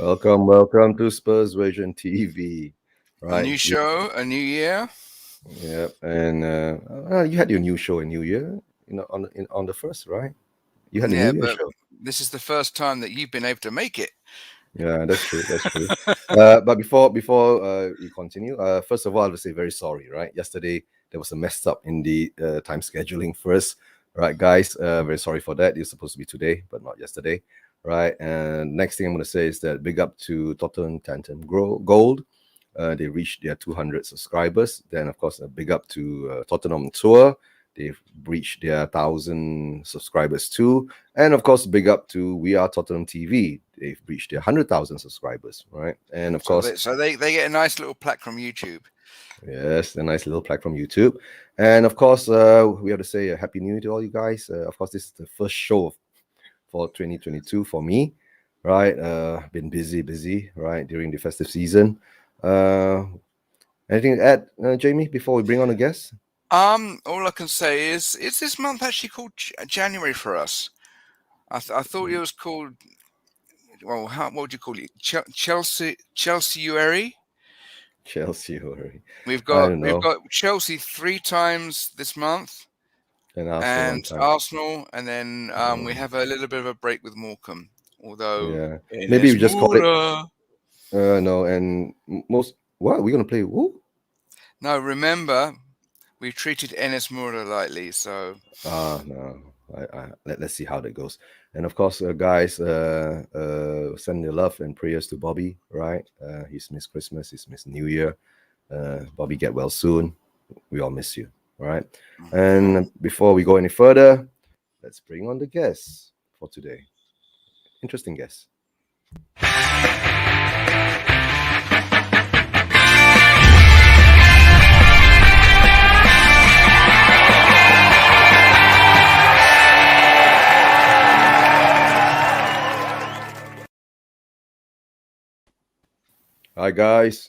Welcome to Spurs Version TV. A Right. new show, a new year. Yeah. And you had your new show in New Year, on the first, right? You had the New Yeah, Year but show. this is the first time that you've been able to make it. Yeah, that's true. That's true. But before we continue, first of all, I will say very sorry. Right. Yesterday there was a mess up in the time scheduling first. Right, guys. Very sorry for that. It's supposed to be today, but not yesterday. Right. And next thing I'm going to say is that big up to Tottenham Tantam Gold. They reached their 200 subscribers. Then, of course, a big up to Tottenham Tour. They've reached their 1,000 subscribers too. And of course, big up to We Are Tottenham TV. They've reached their 100,000 subscribers, right? And of So course, they get a nice little plaque from YouTube. yes, a nice little plaque from YouTube. And of course, we have to say a happy new year to all you guys. Of course, this is the first show for 2022 for me, right? Been busy, right, during the festive season. Uh, Anything to add, Jamie, before we bring on a guest? All I can say is this month actually called January for us? I thought it was called. Well, what would you call it? Chelsea-uary? Chelsea, or We've I got don't we've know, got Chelsea 3 times this month, and Arsenal one and time. Arsenal, and then we have a little bit of a break with Morecambe. Although Yeah, maybe Enes we just call it. Moura. No, and most. What we're gonna play? Who? No, remember we treated Enes Moura lightly, so No. Let's see how that goes. And of course, guys, send your love and prayers to Bobby. Right? He's missed Christmas. He's missed New Year. Bobby, get well soon. We all miss you. All right. And before we go any further, let's bring on the guests for today. Interesting guest. Hi, guys.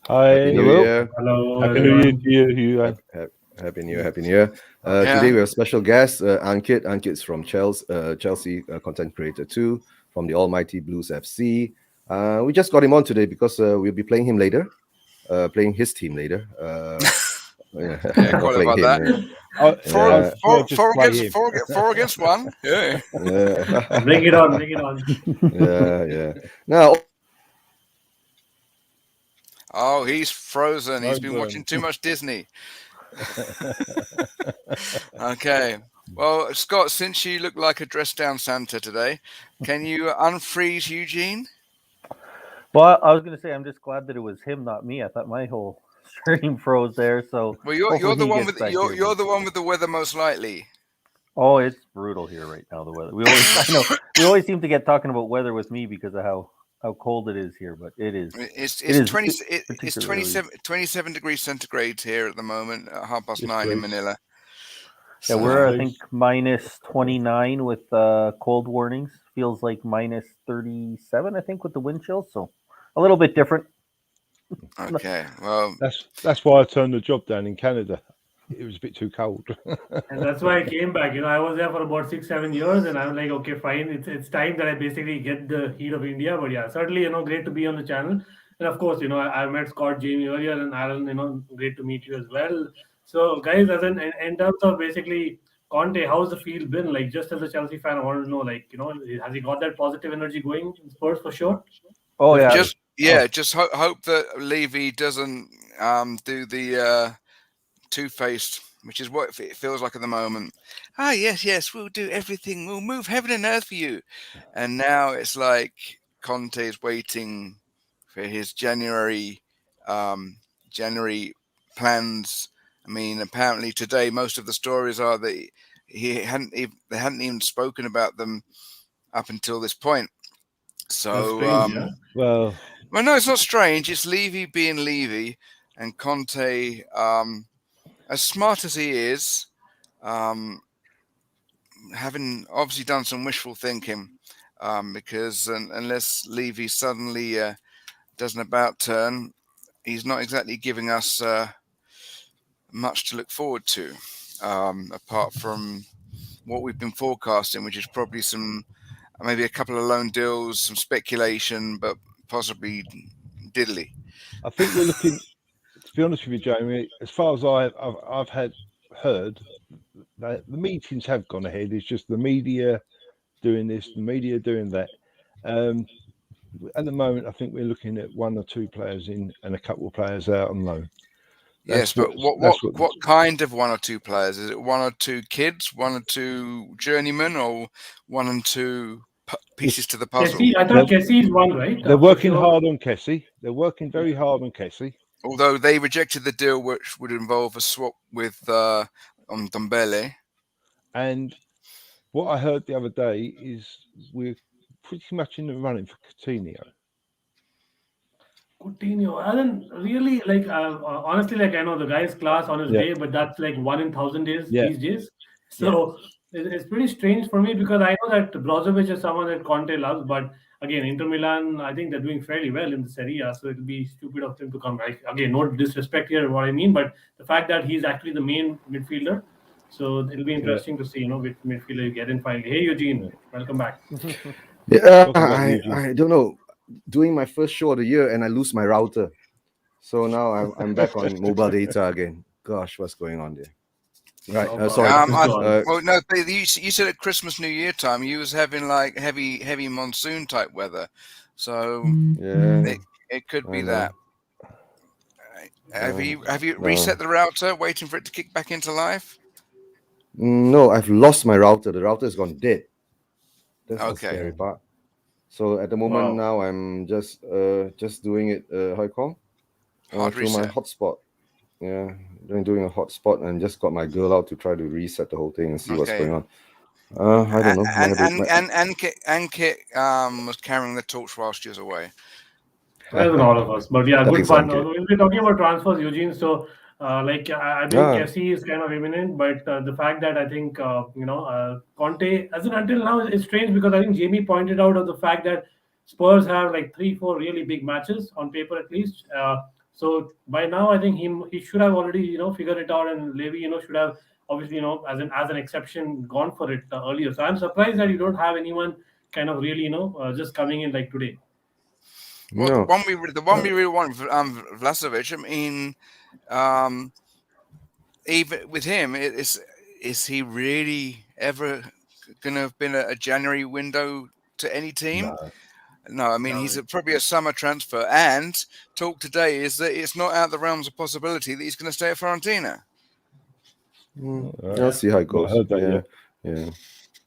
Hi. Happy New Year. Hello, Happy New Year to you, Huan. Happy New Year. Happy New Year. Yeah. Today we have a special guest, Ankit. Ankit's from Chelsea content creator too, from the Almighty Blues FC. We just got him on today because we'll be playing him later, playing his team later. Yeah, Not quite playing about him, that. yeah. Four against one. Yeah. Yeah. Bring it on, bring it on. Yeah. Now, Oh, he's frozen. He's been Frozen. watching too much Disney. Okay. Well, Scott, since you look like a dressed down Santa today, can you unfreeze Eugene? Well, I was going to say, I'm just glad that it was him, not me. I thought my whole stream froze there. So Well, you're hopefully the he one gets with back you're here. the one with the weather most likely. Oh, it's brutal here right now. The weather. We always seem to get talking about weather with me because of how cold it is here, but it is. It's It is 27 degrees centigrade here at the moment at 9:30 in Manila. Yeah, So, we're I think minus 29 with cold warnings. Feels like minus 37, I think, with the wind chill. So a little bit different. okay. Well, That's why I turned the job down in Canada. It was a bit too cold. And that's why I came back. I was there for about 6-7 years, and I'm like, okay, fine. It's time that I basically get the heat of India. But yeah, certainly, great to be on the channel. And of course, I met Scott, Jamie earlier, and Aaron, great to meet you as well. So, guys, as in terms of basically Conte, how's the field been? Like, just as a Chelsea fan, I wanted to know, like, has he got that positive energy going in Spurs for sure? Oh yeah, just hope that Levy doesn't do the two-faced, which is what it feels like at the moment. Yes, we'll do everything. We'll move heaven and earth for you. And now it's like Conte is waiting for his January plans. I mean, apparently today most of the stories are that they hadn't even spoken about them up until this point. So, Strange, yeah? well, no, it's not strange. It's Levy being Levy, and Conte, as smart as he is, having obviously done some wishful thinking, because unless Levy suddenly does an about turn, he's not exactly giving us much to look forward to, apart from what we've been forecasting, which is probably maybe a couple of loan deals, some speculation, but possibly diddly. I think we're looking. To be honest with you, Jamie, as far as I've heard, that the meetings have gone ahead. It's just the media doing this, the media doing that. At the moment, I think we're looking at 1 or 2 players in and a couple of players out on loan. Yes, but what kind of 1 or 2 players? Is it 1 or 2 kids, 1 or 2 journeymen, or 1 and 2 pieces to the puzzle? Kessie, I thought Kessie is one, right? They're working hard on Kessie. They're working very hard on Kessie. Although they rejected the deal, which would involve a swap with on Dombele. And what I heard the other day is we're pretty much in the running for Coutinho. Coutinho, I don't really like. Honestly, like I know the guy's class on his day, but that's like 1 in 1,000 days these days. So it's pretty strange for me because I know that Brozovic is someone that Conte loves, but again, Inter Milan, I think they're doing fairly well in the Serie A, so it'll be stupid of them to come back. Again, no disrespect here, what I mean, but the fact that he's actually the main midfielder, so it'll be interesting to see, which midfielder you get in finally. Hey, Eugene, welcome back. I don't know. Doing my first show of the year and I lose my router, so now I'm back on mobile data again. Gosh, what's going on there? Right, sorry. Well, no, you said at Christmas, New Year time, you was having like heavy monsoon type weather, so it could be that. Have you reset the router, waiting for it to kick back into life? No, I've lost my router. The router has gone dead. That's the scary part. So at the moment now, I'm just doing it. How you call? Through my hotspot. Yeah, doing a hotspot, and just got my girl out to try to reset the whole thing and see what's going on. I don't know. And Kit was carrying the torch while she was away. Better than all of us, but yeah, good fun. We'll be talking about transfers, Eugene. So, I think Kessie is kind of imminent, but the fact that I think Conte, as in until now, is strange because I think Jamie pointed out of the fact that Spurs have like 3-4 really big matches on paper at least. So by now, I think he should have already figured it out, and Levy should have obviously as an exception gone for it earlier. So I'm surprised that you don't have anyone kind of really just coming in like today. Well, the one we really want, Vlahovic. I mean, even with him, is he really ever going to have been a January window to any team? No, I mean he's probably a summer transfer. And talk today is that it's not out of the realms of possibility that he's going to stay at Fiorentina. I'll see how it goes. I heard that,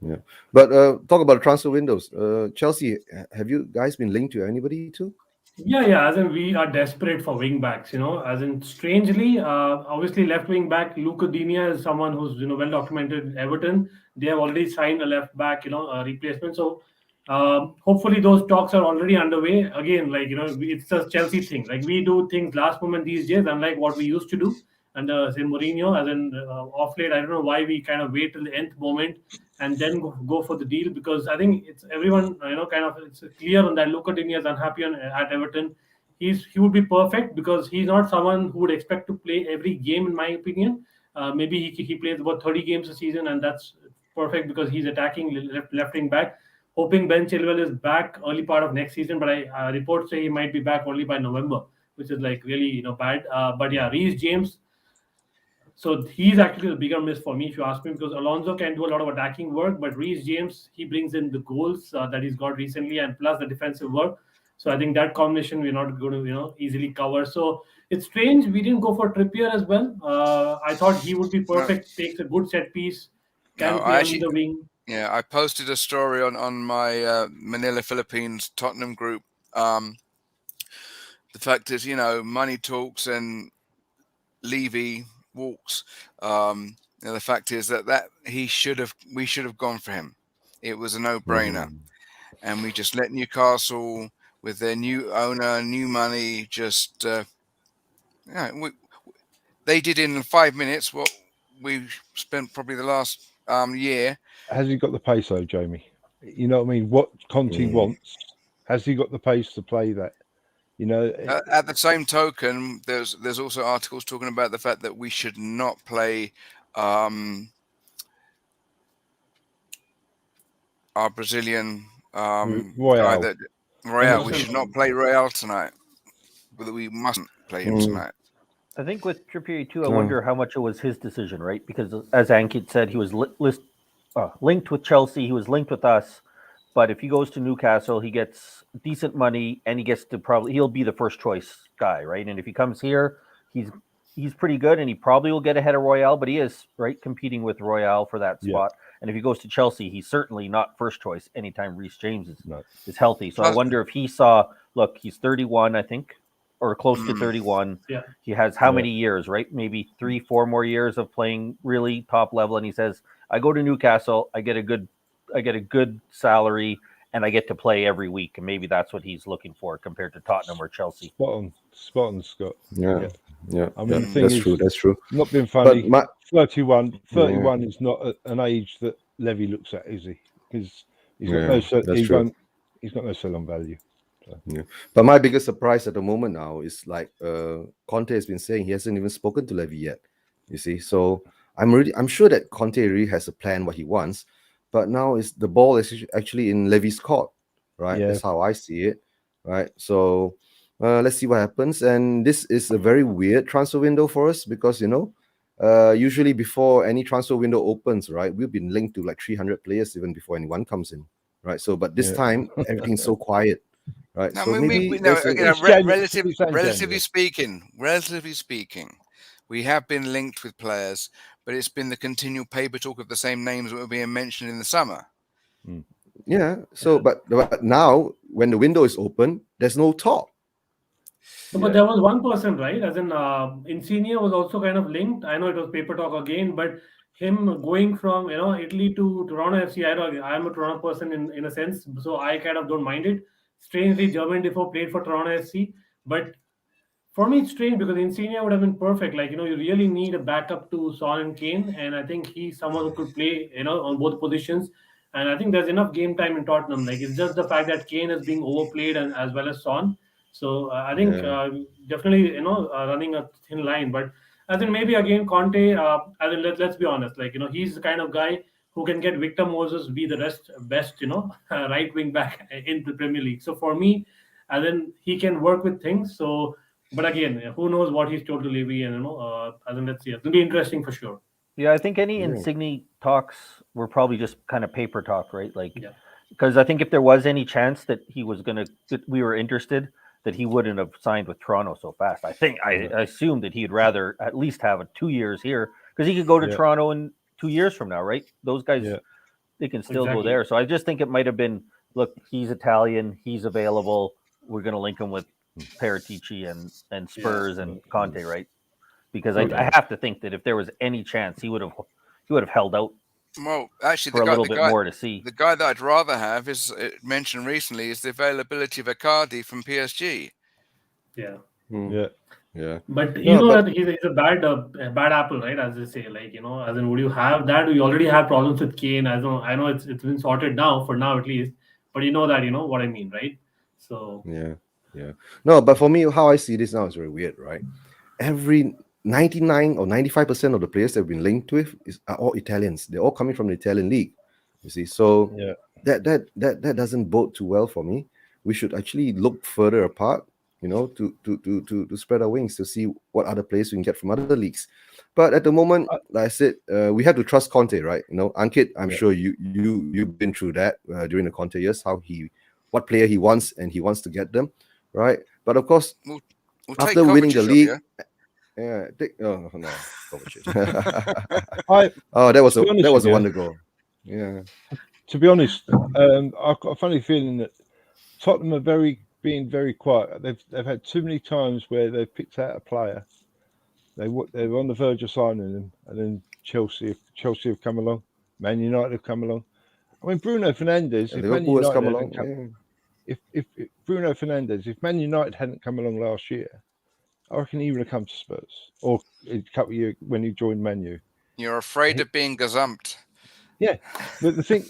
yeah. But talk about transfer windows. Chelsea, have you guys been linked to anybody too? Yeah. As in, we are desperate for wing backs. As in, strangely, obviously, left wing back Luca Digne is someone who's well documented. Everton, they have already signed a left back replacement. So hopefully those talks are already underway. Again, it's a Chelsea thing. Like we do things last moment these days, unlike what we used to do. And say Mourinho, as in off late, I don't know why we kind of wait till the nth moment and then go for the deal, because I think it's everyone it's clear on that Luca Digne is unhappy at Everton. He would be perfect because he's not someone who would expect to play every game, in my opinion. Maybe he plays about 30 games a season, and that's perfect because he's attacking left wing back. Hoping Ben Chilwell is back early part of next season, but I reports say he might be back only by November, which is like really bad. But yeah, Reece James. So he's actually the bigger miss for me, if you ask me, because Alonso can do a lot of attacking work, but Reece James, he brings in the goals that he's got recently and plus the defensive work. So I think that combination we're not going to easily cover. So it's strange we didn't go for Trippier as well. I thought he would be perfect. Takes a good set piece. Can play on the wing. Yeah, I posted a story on my Manila Philippines Tottenham group. The fact is, money talks and Levy walks. The fact is that we should have gone for him. It was a no-brainer, and we just let Newcastle with their new owner, new money, just they did in 5 minutes what we spent probably the last year. Has he got the pace though, Jamie? You know what I mean? What Conte wants, has he got the pace to play that? At the same token, there's also articles talking about the fact that we should not play our Brazilian Royale. Royale. We 100%. should not play Royale tonight. But we mustn't play him tonight. I think with Trippier too, I wonder how much it was his decision, right? Because as Ankit said, he was linked with Chelsea. He was linked with us. But if he goes to Newcastle, he gets decent money, and he gets to he'll be the first choice guy, right? And if he comes here, he's pretty good, and he probably will get ahead of Royale. But he is right competing with Royale for that spot. And if he goes to Chelsea, he's certainly not first choice anytime Reece James is healthy. So I wonder if he saw, look, he's 31, I think, or close to 31. Yeah. He has how many years, right? Maybe 3-4 more years of playing really top level. And he says, I go to Newcastle, I get a good salary, and I get to play every week. And maybe that's what he's looking for compared to Tottenham or Chelsea. Spot on, Scott. Yeah. I mean, the thing that's is, true. That's true. Not being funny. But 31 is not an age that Levy looks at, is he? Because he's got no sell-on value. So. Yeah. But my biggest surprise at the moment now is like Conte has been saying he hasn't even spoken to Levy yet. You see, so I'm sure that Conte really has a plan what he wants, but now the ball is actually in Levy's court, right? Yeah. That's how I see it, right? So let's see what happens. And this is a very weird transfer window for us because usually before any transfer window opens, right, we've been linked to like 300 players even before anyone comes in, right? So, but this time everything's so quiet. Right. No, so relatively speaking, we have been linked with players, but it's been the continual paper talk of the same names that were being mentioned in the summer. Yeah. So, but now when the window is open, there's no talk. So, but there was one person, right? As in, Insigne was also kind of linked. I know it was paper talk again, but him going from Italy to Toronto FC, I'm a Toronto person in a sense, so I kind of don't mind it. Strangely, Jermaine Defoe played for Toronto FC, but for me it's strange because Insigne would have been perfect. Like, you really need a backup to Son and Kane, and I think he's someone who could play, on both positions. And I think there's enough game time in Tottenham. Like, it's just the fact that Kane is being overplayed and as well as Son. So I think definitely running a thin line. But I think maybe again Conte. Let's be honest. Like, he's the kind of guy who can get Victor Moses be the best right wing back in the Premier League. So for me, and then he can work with things. So, but again, who knows what he's told to Levy, and let's see. It'll be interesting for sure. Yeah, I think any Insigne talks were probably just kind of paper talk, right? Like, because I think if there was any chance that we were interested, that he wouldn't have signed with Toronto so fast. I assumed that he'd rather at least have 2 years here because he could go to Toronto in 2 years from now, right? Those guys, they can still go there. So I just think it might have been, look, he's Italian, he's available. We're going to link him with Paratici and Spurs and Conte, right? Because I have to think that if there was any chance, he would have held out. Well, actually, for a little bit more to see. The guy that I'd rather have is mentioned recently is the availability of Icardi from PSG. Yeah. Yeah. But that he's a bad apple, right? As they say, like, as in, would you have that? We already have problems with Kane. I know it's been sorted now, for now at least. But what I mean, right? So yeah. No, but for me, how I see this now is very weird, right? Every 99 or 95% of the players that we've been linked with are all Italians. They're all coming from the Italian league. You see, so that doesn't bode too well for me. We should actually look further apart, to spread our wings to see what other players we can get from other leagues. But at the moment, like I said, we have to trust Conte, right? Ankit, I'm sure you've been through that during the Conte years, what player he wants and he wants to get them, right? But of course, we'll after winning the league. No. That was a wonder goal. Yeah. To be honest, I've got a funny feeling that Tottenham are being very quiet. They've had too many times where they've picked out a player. They're on the verge of signing them, and then Chelsea have come along, Man United have come along. I mean, Bruno Fernandes. If Liverpool has come along. If Bruno Fernandes, if Man United hadn't come along last year, I reckon he would have come to Spurs or a couple of years when he joined Man U. You're afraid of being gazumped. Yeah, but the thing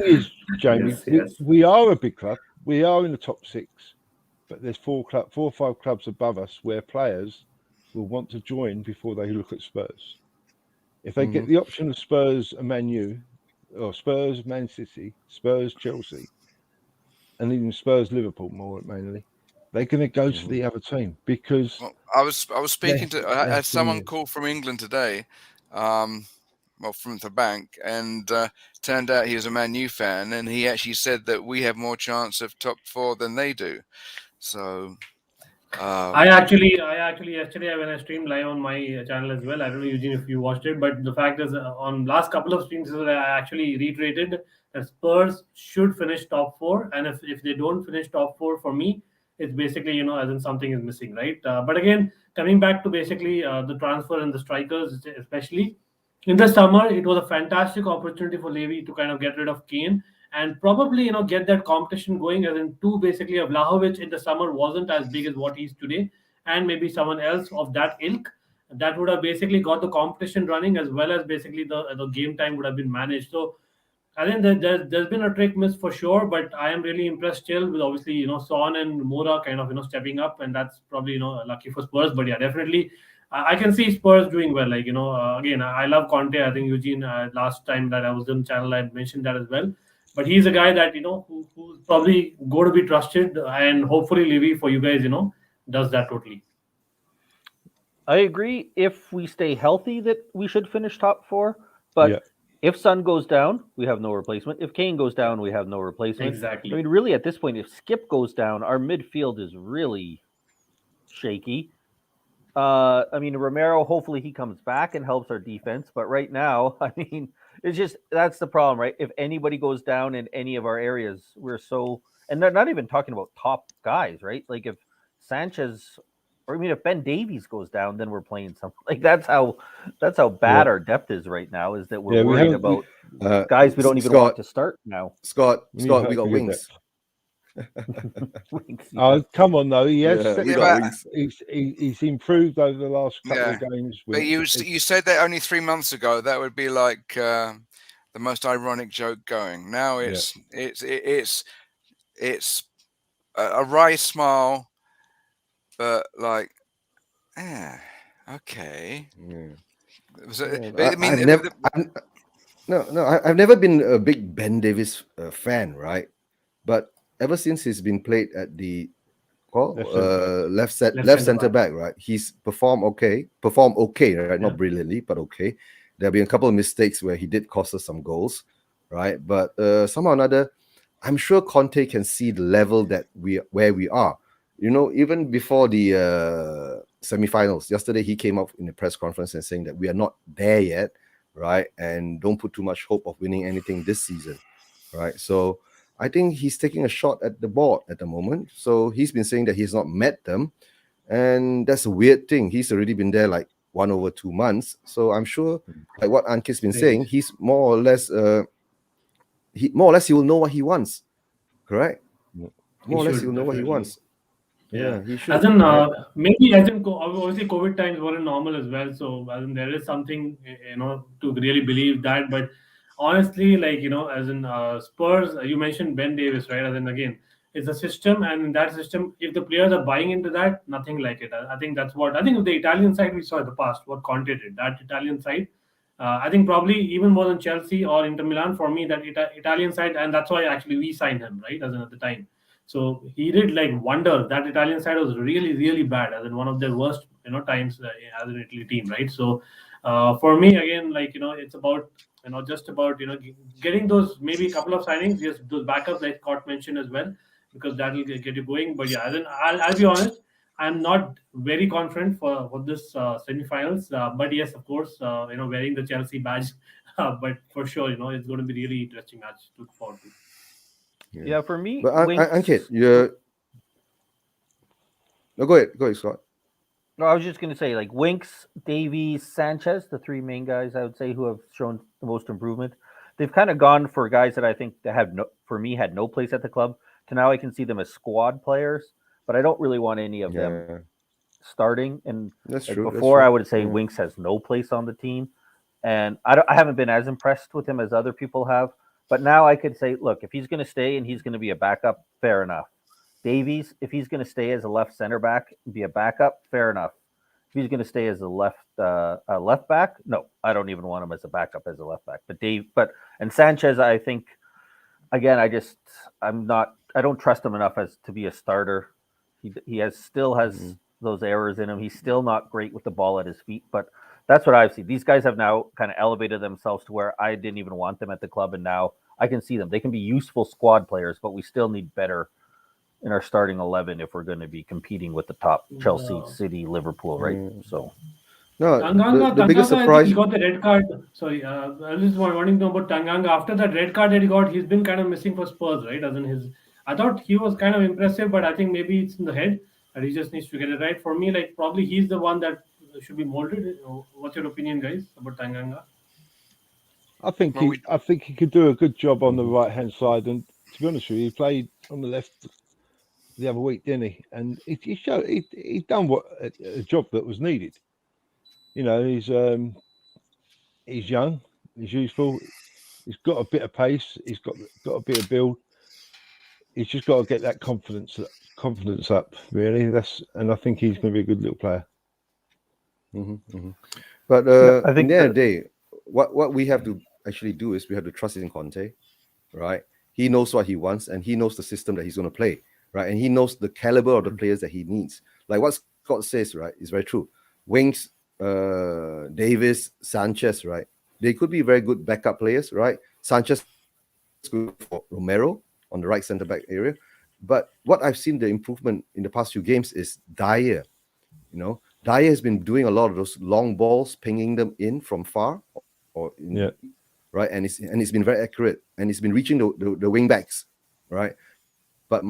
is, Jamie, we are a big club. We are in the top 6, but there's 4 or 5 clubs above us where players will want to join before they look at Spurs. If they get the option of Spurs and Man U, or Spurs, Man City, Spurs, Chelsea, and even Spurs, Liverpool more mainly, they're going to go to the other team because Well, I was speaking to I had someone genius. call from England today, well, from the bank, and turned out he was a Man U fan, and he actually said that we have more chance of top 4 than they do. So I actually yesterday when I streamed live on my channel as well. I don't know, Eugene, if you watched it, but the fact is, on last couple of streams, I actually reiterated that Spurs should finish top 4, and if they don't finish top 4, for me, it's basically as in something is missing, right? But again, coming back to basically the transfer and the strikers, especially in the summer, it was a fantastic opportunity for Levy to kind of get rid of Kane and probably get that competition going. As in two, basically, a Vlahovic in the summer wasn't as big as what he's today, and maybe someone else of that ilk that would have basically got the competition running, as well as basically the game time would have been managed. So I think that there's been a trick miss for sure, but I am really impressed still with obviously Son and Mora kind of stepping up, and that's probably lucky for Spurs. But yeah, definitely I can see Spurs doing well. Like again, I love Conte. I think Eugene, last time that I was on the channel, I had mentioned that as well. But he's a guy that who's probably going to be trusted, and hopefully Levy for you guys does that totally. I agree. If we stay healthy, that we should finish top 4, but. Yeah. If Son goes down, we have no replacement. If Kane goes down, we have no replacement. Exactly. I mean, really, at this point, if Skip goes down, our midfield is really shaky. I mean, Romero, hopefully he comes back and helps our defense. But right now, I mean, it's just that's the problem, right? If anybody goes down in any of our areas, we're so, and they're not even talking about top guys, right? Like if Sanchez, or I mean, if Ben Davies goes down, then we're playing something. Like that's how bad our depth is right now. Is that we're worried about guys we don't even want to start now. Scott, we got wings. Oh, come on, though. Yes, we got wings. He's improved over the last couple of games. But you said that only 3 months ago. That would be like the most ironic joke going. Now it's a wry smile. But like, okay. Yeah. I've never been a big Ben Davies fan, right? But ever since he's been played at the left center back, right? He's performed okay, right? Yeah. Not brilliantly, but okay. There'll be a couple of mistakes where he did cost us some goals, right? But somehow or another, I'm sure Conte can see the level that where we are. Even before the semi-finals, yesterday he came up in the press conference and saying that we are not there yet, right? And don't put too much hope of winning anything this season, right? So I think he's taking a shot at the board at the moment. So he's been saying that he's not met them, and that's a weird thing. He's already been there like 1 over 2 months. So I'm sure, like what Ankit's been saying, he's more or less he will know what he wants, correct? More or less he'll know what he wants. Yeah, he should. As in, maybe as in obviously COVID times weren't normal as well. So as in there is something to really believe that. But honestly, like as in Spurs, you mentioned Ben Davies, right? As in again, it's a system, and in that system, if the players are buying into that, nothing like it. I think that's what with the Italian side we saw in the past. What Conte did, that Italian side. I think probably even more than Chelsea or Inter Milan for me, that Italian side, and that's why actually we signed him, right? As in at the time. So he did like wonders. That Italian side was really, really bad, as in one of their worst, times as an Italy team, right? So for me, again, like it's about just about getting those maybe a couple of signings, just those backups like Scott mentioned as well, because that will get you going. But yeah, then I'll be honest, I'm not very confident for this semi-finals. But yes, of course, wearing the Chelsea badge, but for sure, it's going to be really interesting match to look forward to. Yeah, for me. But Ankit, no, go ahead, Scott. No, I was just going to say, like Winks, Davies, Sanchez, the 3 main guys I would say who have shown the most improvement. They've kind of gone for guys that I think that had no place at the club. To now I can see them as squad players, but I don't really want any of them starting. And that's true. Before I would say Winks has no place on the team, and I haven't been as impressed with him as other people have. But now I could say, look, if he's going to stay and he's going to be a backup, fair enough. Davies, if he's going to stay as a left center back, be a backup, fair enough. If he's going to stay as a left back, no, I don't even want him as a backup as a left back. And Sanchez, I think, again, I'm not don't trust him enough as to be a starter. He still has those errors in him. He's still not great with the ball at his feet, but that's what I've seen. These guys have now kind of elevated themselves to where I didn't even want them at the club, and now I can see them. They can be useful squad players, but we still need better in our starting 11 if we're going to be competing with the top Chelsea, City, Liverpool, right? So. No, the biggest Tanganga, I think surprise. he got the red card. Sorry, I was just wanting to know about Tanganga. After that red card that he got, he's been kind of missing for Spurs, right? I thought he was kind of impressive, but I think maybe it's in the head and he just needs to get it right. For me, like probably he's the one that should be molded. What's your opinion, guys, about Tanganga? I think he could do a good job on the right hand side, and to be honest with you, he played on the left the other week, didn't he? And he done a job that was needed. You know, he's young, he's useful, he's got a bit of pace, he's got a bit of build. He's just got to get that confidence up, really. And I think he's going to be a good little player. But I think in the end of the day, what we have to actually do is we have to trust in Conte, right? He knows what he wants, and he knows the system that he's going to play, right? And he knows the caliber of the players that he needs. Like what Scott says, right, is very true. Wings, Davis, Sanchez, right? They could be very good backup players, right? Sanchez is good for Romero on the right centre back area. But what I've seen the improvement in the past few games is Dyer. You know, Dyer has been doing a lot of those long balls, pinging them in from far, right? And it's been very accurate, and it's been reaching the wing backs, right? But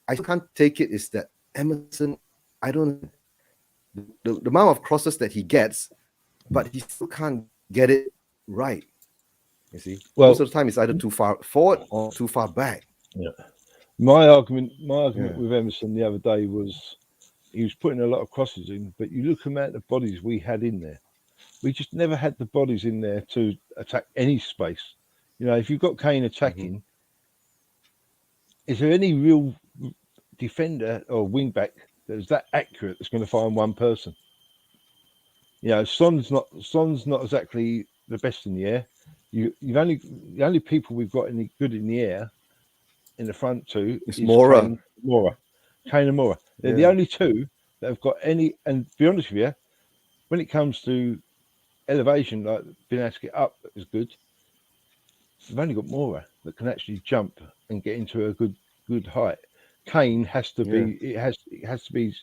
I can't take it is that Emerson, I don't the amount of crosses that he gets, but he still can't get it right. You see, most of the time it's either too far forward or too far back. Yeah. My argument with Emerson the other day was he was putting a lot of crosses in, but you look at the amount of bodies we had in there. We just never had the bodies in there to attack any space. You know, if you've got Kane attacking, is there any real defender or wing back that is that accurate that's going to find one person? You know, Son's not exactly the best in the air. The only people we've got any good in the air in the front two is Mora. Kane and Mora. They're the only two that have got any. And to be honest with you, when it comes to elevation, like being able to get up is good. We've only got Mora that can actually jump and get into a good height. Kane has to be. It has to be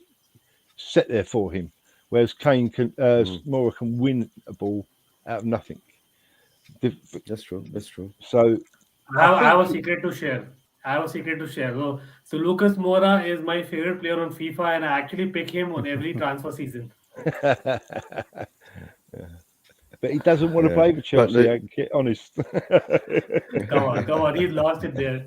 set there for him. Whereas Kane can, Mora can win a ball out of nothing. That's true. So I have a secret to share. So Lucas Moura is my favorite player on FIFA, and I actually pick him on every transfer season. But he doesn't want to play for Chelsea. I can get honest. Come on, he's lost it there.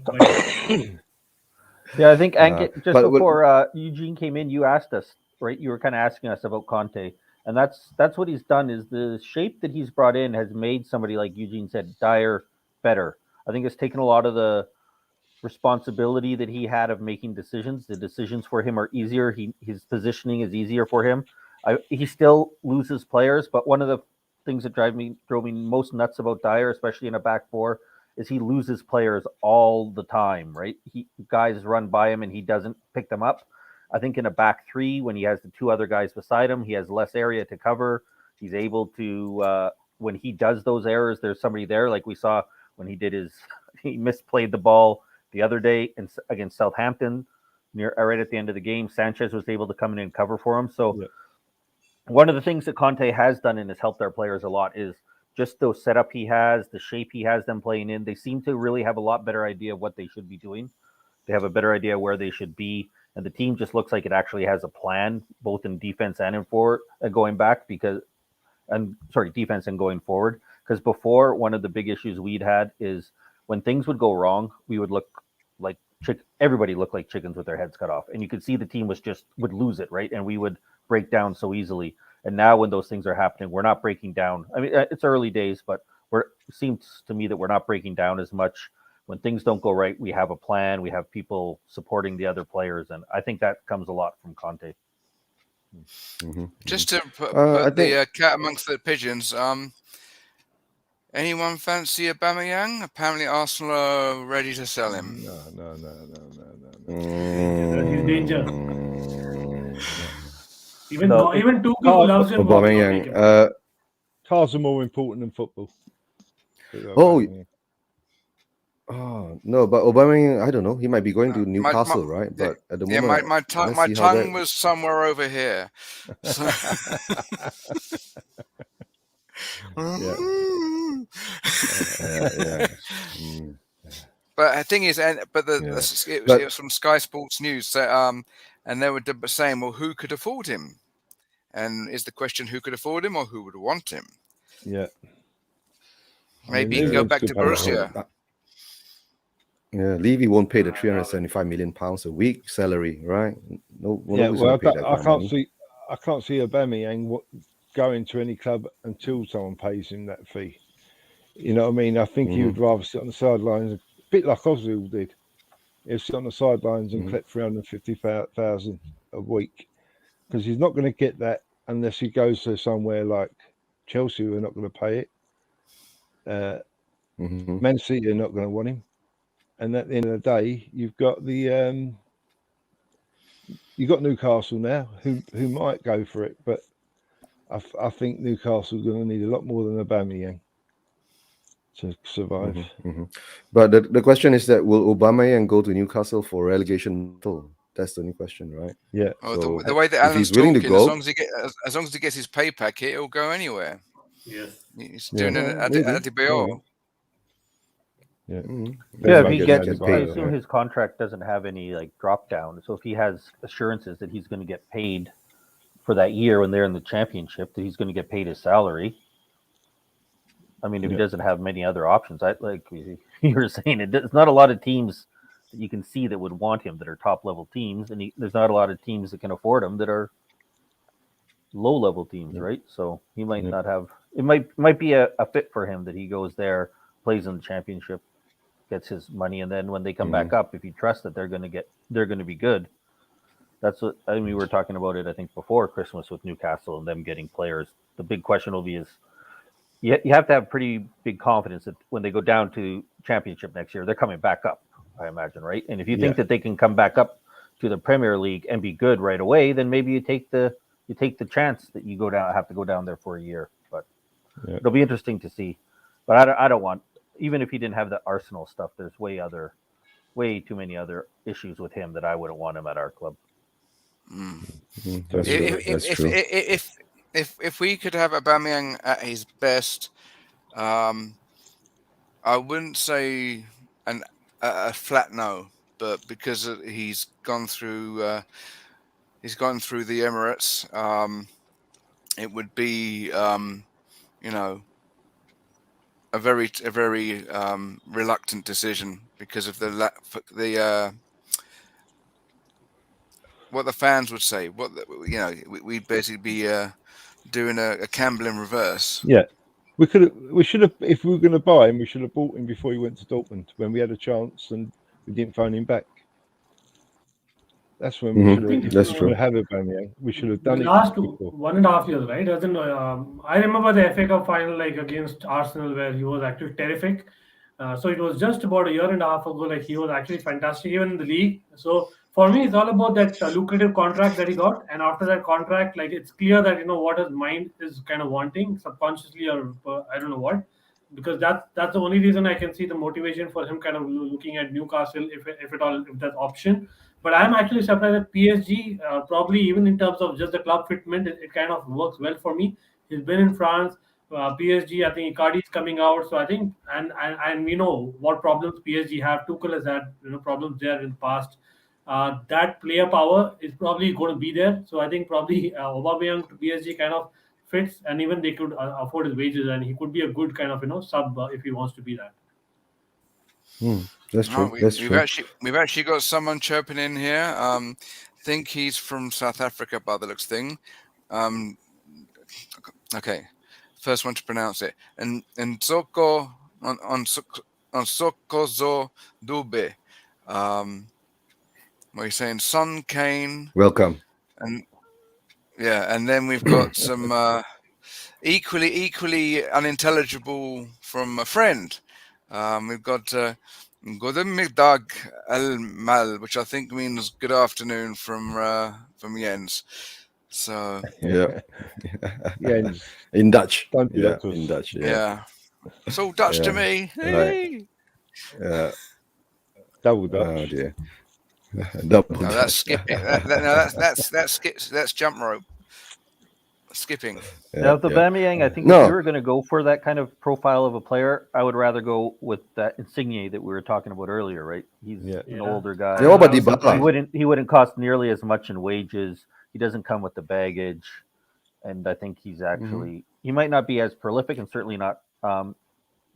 Yeah, I think before Eugene came in, you asked us, right? You were kind of asking us about Conte, and that's what he's done. Is the shape that he's brought in has made somebody like Eugene said, Dyer, better. I think it's taken a lot of the responsibility that he had of making decisions. The decisions for him are easier. His positioning is easier for him. He still loses players, but one of the things that drove me most nuts about Dyer, especially in a back four, is he loses players all the time, right? Guys run by him and he doesn't pick them up. I think in a back three, when he has the two other guys beside him, he has less area to cover. He's able to, when he does those errors, there's somebody there, like we saw when he misplayed the ball the other day against Southampton, right at the end of the game. Sanchez was able to come in and cover for him. So one of the things that Conte has done and has helped our players a lot is just the setup he has, the shape he has them playing in. They seem to really have a lot better idea of what they should be doing. They have a better idea where they should be. And the team just looks like it actually has a plan, both in defense and in forward, defense and going forward. Because before, one of the big issues we'd had is when things would go wrong, we would look like everybody looked like chickens with their heads cut off. And you could see the team would lose it, right? And we would break down so easily. And now when those things are happening, we're not breaking down. I mean, it's early days, but it seems to me that we're not breaking down as much. When things don't go right, we have a plan. We have people supporting the other players. And I think that comes a lot from Conte. Just to put the cat amongst the pigeons, anyone fancy Aubameyang? Apparently Arsenal are ready to sell him. No. He's danger. Even So- even Tuchel, who loves him, won't take him. Aubameyang. Cars are more important than football. Oh, no, but Aubameyang, I don't know. He might be going to Newcastle, right? yeah, But at the Yeah, moment, my tongue was somewhere over here. So... yeah. But the thing is, it was from Sky Sports News. So, and they were saying, well, who could afford him? And is the question who could afford him or who would want him? Yeah. Maybe he can go back to Borussia. Yeah, Levy won't pay the 375 million pounds a week salary, right? No, Yeah, nobody's well, gonna pay that kind of money. I can't see Aubameyang going to any club until someone pays him that fee. You know what I mean? I think he would rather sit on the sidelines, a bit like Ozil did. He'll sit on the sidelines and collect 350,000 a week, because he's not going to get that unless he goes to somewhere like Chelsea, who are not going to pay it. Man City are not going to want him. And at the end of the day, you've got Newcastle now, who might go for it, but I think Newcastle's going to need a lot more than Aubameyang to survive. But the question is that will Aubameyang go to Newcastle for relegation? That's the only question, right? Yeah. So, the way that Alan's talking, as long as he gets his pay packet, he'll go anywhere. Yes. He's doing it at DBO. Yeah, if he gets, I assume his contract doesn't have any drop down. So if he has assurances that he's going to get paid for that year when they're in the championship, that he's going to get paid his salary. I mean, if he doesn't have many other options, like you were saying, it's not a lot of teams that you can see that would want him that are top level teams, and there's not a lot of teams that can afford him that are low level teams, right? So he might not have. It might be a fit for him that he goes there, plays in the championship, gets his money, and then when they come back up, if you trust that they're going to be good. That's what we were talking about it, I think, before Christmas with Newcastle and them getting players. The big question will be you have to have pretty big confidence that when they go down to championship next year, they're coming back up, I imagine, right? And if you think that they can come back up to the Premier League and be good right away, then maybe you take the chance that you have to go down there for a year. But it'll be interesting to see. But I don't want, even if he didn't have the Arsenal stuff, there's way too many other issues with him that I wouldn't want him at our club. That's true. If we could have Aubameyang at his best, I wouldn't say a flat no, but because he's gone through the Emirates, it would be a very reluctant decision because of the what the fans would say. We'd basically be doing a Campbell in reverse. Yeah, we should have. If we were going to buy him, we should have bought him before he went to Dortmund when we had a chance and we didn't phone him back. That's when we should have. That's true. We should have done the it last before. 1.5 years, right? I remember the FA Cup final against Arsenal where he was actually terrific. So it was just about a year and a half ago. He was actually fantastic even in the league. So for me, it's all about that lucrative contract that he got, and after that contract, it's clear that what his mind is kind of wanting subconsciously, or I don't know what, because that's the only reason I can see the motivation for him kind of looking at Newcastle, if that's option. But I'm actually surprised that PSG, probably even in terms of just the club fitment, it kind of works well for me. He's been in France. PSG, I think Icardi is coming out, so I think, and we know what problems PSG have. Tuchel has had problems there in the past. That player power is probably going to be there. So I think probably Aubameyang to PSG kind of fits, and even they could afford his wages, and he could be a good kind of sub if he wants to be that. That's true. We've actually got someone chirping in here. Think he's from South Africa by the looks thing. Okay, first one to pronounce it. And Soko on Sokozo Dube. What are you saying? Son Kane. Welcome. And then we've got some equally unintelligible from a friend. We've got Guten Mittag al-Mal, which I think means good afternoon from Jens. So Yeah. Jens, In Dutch. don't do Yeah, that to in us. Dutch. Yeah. yeah, it's all Dutch to Yeah. me. Right. Hey. Double Oh Dutch. dear. Double No, Dutch. that's skipping. That's jump rope. Skipping. Now, with Aubameyang, I think if we were going to go for that kind of profile of a player, I would rather go with that Insigne that we were talking about earlier, right? He's an older guy. Yeah, what about Dybala? He wouldn't cost nearly as much in wages. He doesn't come with the baggage, and I think he's actually he might not be as prolific and certainly not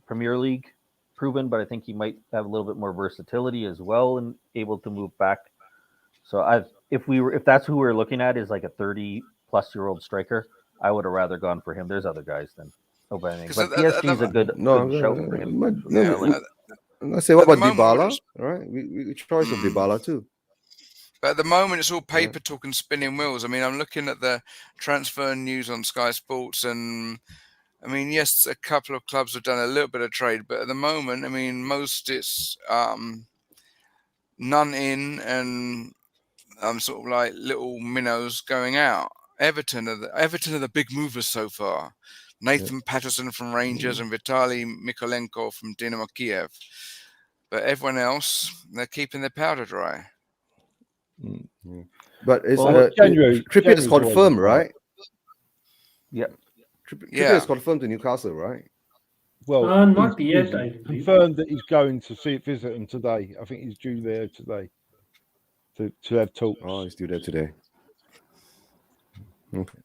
Premier League proven, but I think he might have a little bit more versatility as well and able to move back. So if that's who we're looking at is like a 30-plus-year-old striker, I would have rather gone for him. There's other guys than Aubameyang, but PSG is a good shout for him. Let's say what about Dybala? All right, we choice of Dybala too. But at the moment, it's all paper talk and spinning wheels. I mean, I'm looking at the transfer news on Sky Sports, and I mean, yes, a couple of clubs have done a little bit of trade, but at the moment, I mean, most it's none in and sort of like little minnows going out. Everton are the big movers so far. Nathan Patterson from Rangers and Vitaly Mikolenko from Dynamo Kiev. But everyone else, they're keeping their powder dry. But it's January is confirmed, right? Yeah. Trippier is confirmed to Newcastle, right? Well, not yet. I confirmed that he's going to visit them today. I think he's due there today to have talks. Oh, he's due there today. Okay.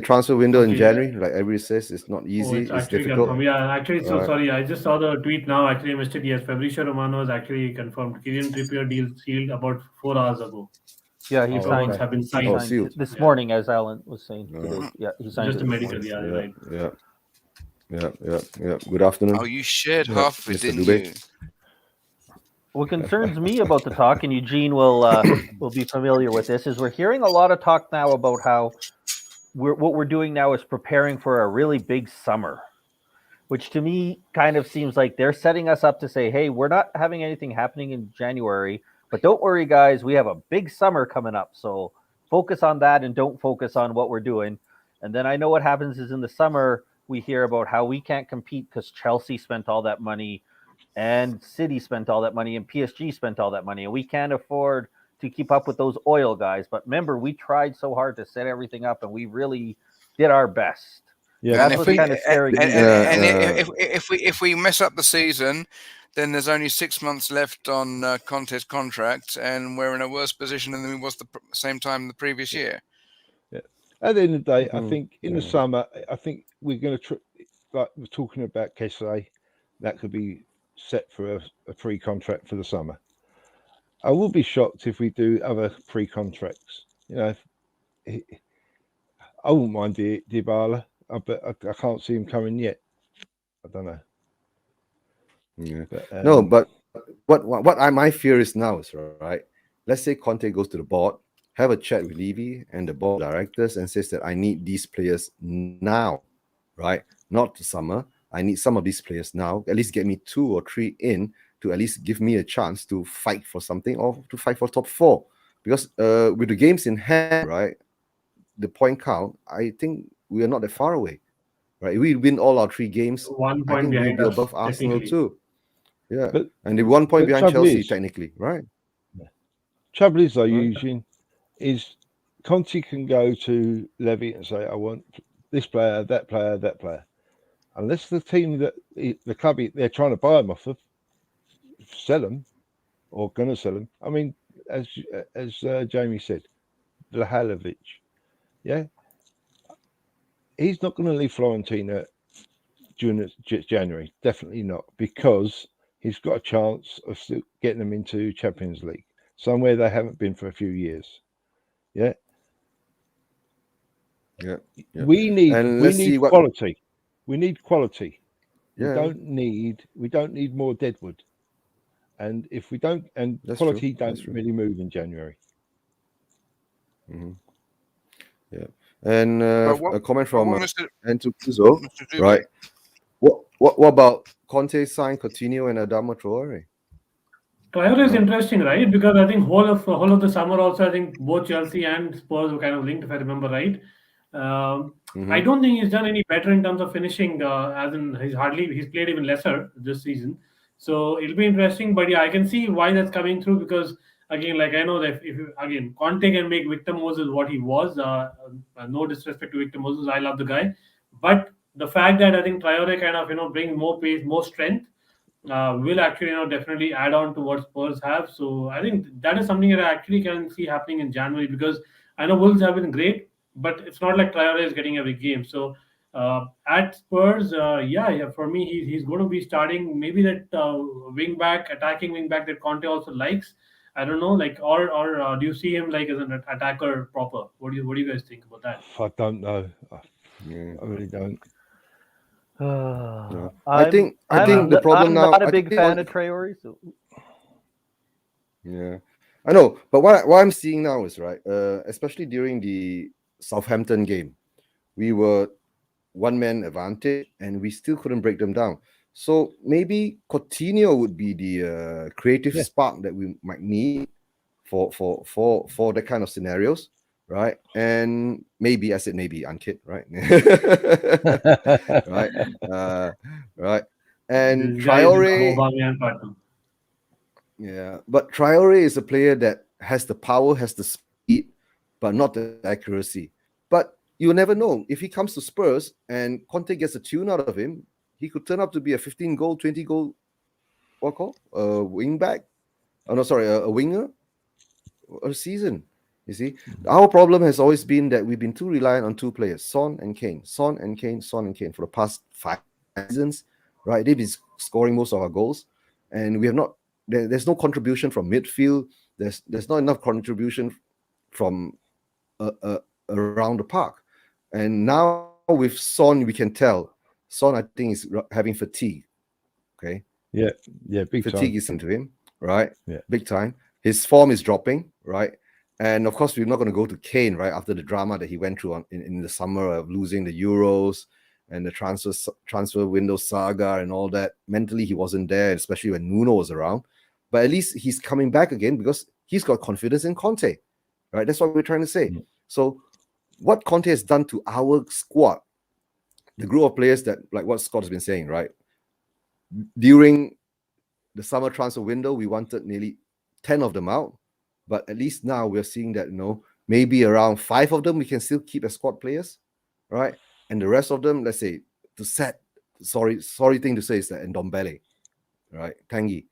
Transfer window in January, like everybody says, it's not easy. It's difficult. Confirmed. Yeah, actually, so sorry. I just saw the tweet now. Actually, I missed it. Yes, Fabrizio Romano has actually confirmed Kylian Trippier deal sealed about 4 hours ago. Yeah, he signed. Have been signed. Sealed. This morning, as Alan was saying today. Yeah, he signed just it a medical. morning. Yeah. Good afternoon. Oh, you shared half of it, Mr. didn't Dubé. you? What concerns me about the talk, and Eugene will be familiar with this, is we're hearing a lot of talk now about how what we're doing now is preparing for a really big summer, which to me kind of seems like they're setting us up to say, hey, we're not having anything happening in January, but don't worry, guys, we have a big summer coming up. So focus on that and don't focus on what we're doing. And then I know what happens is in the summer, we hear about how we can't compete because Chelsea spent all that money and City spent all that money and PSG spent all that money. And we can't afford to keep up with those oil guys. But remember, we tried so hard to set everything up and we really did our best. Yeah, that's what's kind of scary. If we mess up the season, then there's only 6 months left on Conte's contract, and we're in a worse position than we was the same time the previous year. Yeah. At the end of the day, I think in the summer, I think we're going to like we're talking about Kessie, that could be set for a free contract for the summer. I will be shocked if we do other free contracts. You know, I wouldn't mind Dybala, but I can't see him coming yet. I don't know. Yeah. But what my fear is now is, right, let's say Conte goes to the board, have a chat with Levy and the board directors and says that I need these players now, right? Not the summer. I need some of these players now. At least get me 2 or 3 in to at least give me a chance to fight for something or to fight for top 4. Because with the games in hand, right, the point count, I think we are not that far away, right? We win all our 3 games. 1 point I think behind we'll be us, above Arsenal too. Yeah, and the 1 point behind Chelsea, technically, right? Trouble is, though, Eugene, is Conte can go to Levy and say, I want this player, that player, that player. Unless the team that the club they're trying to buy them off of sell them or going to sell them. I mean, as Jamie said, Vlahovic, yeah, he's not going to leave Fiorentina during January. Definitely not, because he's got a chance of still getting them into Champions League, somewhere they haven't been for a few years. Yeah. We need quality. We need quality. Yeah. We don't need more deadwood. And if we don't, and That's quality true. don't really move in January. Mm-hmm. Yeah. And a comment from Anto Puzo, right? What about Conte signed Coutinho and Adama Traore? Traore is interesting, right? Because I think whole of the summer also, I think both Chelsea and Spurs were kind of linked, if I remember right. I don't think he's done any better in terms of finishing. As in, he's played even lesser this season. So it'll be interesting. But yeah, I can see why that's coming through because again, like I know that if Conte can make Victor Moses what he was, no disrespect to Victor Moses, I love the guy, but the fact that I think Traore kind of brings more pace, more strength will actually definitely add on to what Spurs have. So I think that is something that I actually can see happening in January because I know Wolves have been great, but it's not like Traore is getting every game. So at Spurs, yeah, for me he's going to be starting maybe that attacking wing back that Conte also likes. I don't know, like or do you see him like as an attacker proper? What do you guys think about that? I don't know. Yeah. I really don't. I think the problem I'm now. not a I big think fan of Traore. So Yeah, I know, but what I'm seeing now is right, especially during the Southampton game, we were one man advantage and we still couldn't break them down. So maybe Coutinho would be the creative spark that we might need for that kind of scenarios, right? And maybe I said maybe Ankit, right? Right, right. And This guy is Traore. Aubameyang part two. Yeah, but Traore is a player that has the power, has the speed, but not the accuracy. But you never know. If he comes to Spurs and Conte gets a tune out of him, he could turn up to be a 15 goal, 20 goal, what call? A wing back? Oh, no, sorry, a winger a season. You see, our problem has always been that we've been too reliant on two players, Son and Kane, Son and Kane, Son and Kane for the past 5 seasons, right? They've been scoring most of our goals, and we have not. There's no contribution from midfield. There's not enough contribution from around the park, and now with Son, we can tell Son, I think, is having fatigue. Okay. Yeah, big Fatigue time. is into him, right? Yeah. Big time. His form is dropping, right? And of course, we're not going to go to Kane, right? After the drama that he went through in the summer of losing the Euros and the transfer window saga and all that. Mentally, he wasn't there, especially when Nuno was around. But at least he's coming back again because he's got confidence in Conte, right? That's what we're trying to say. So what Conte has done to our squad, the group of players that, like what Scott has been saying, right? During the summer transfer window, we wanted nearly 10 of them out. But at least now we're seeing that, maybe around 5 of them we can still keep as squad players, right? And the rest of them, let's say, sorry thing to say is that Ndombele, right? Tanguy,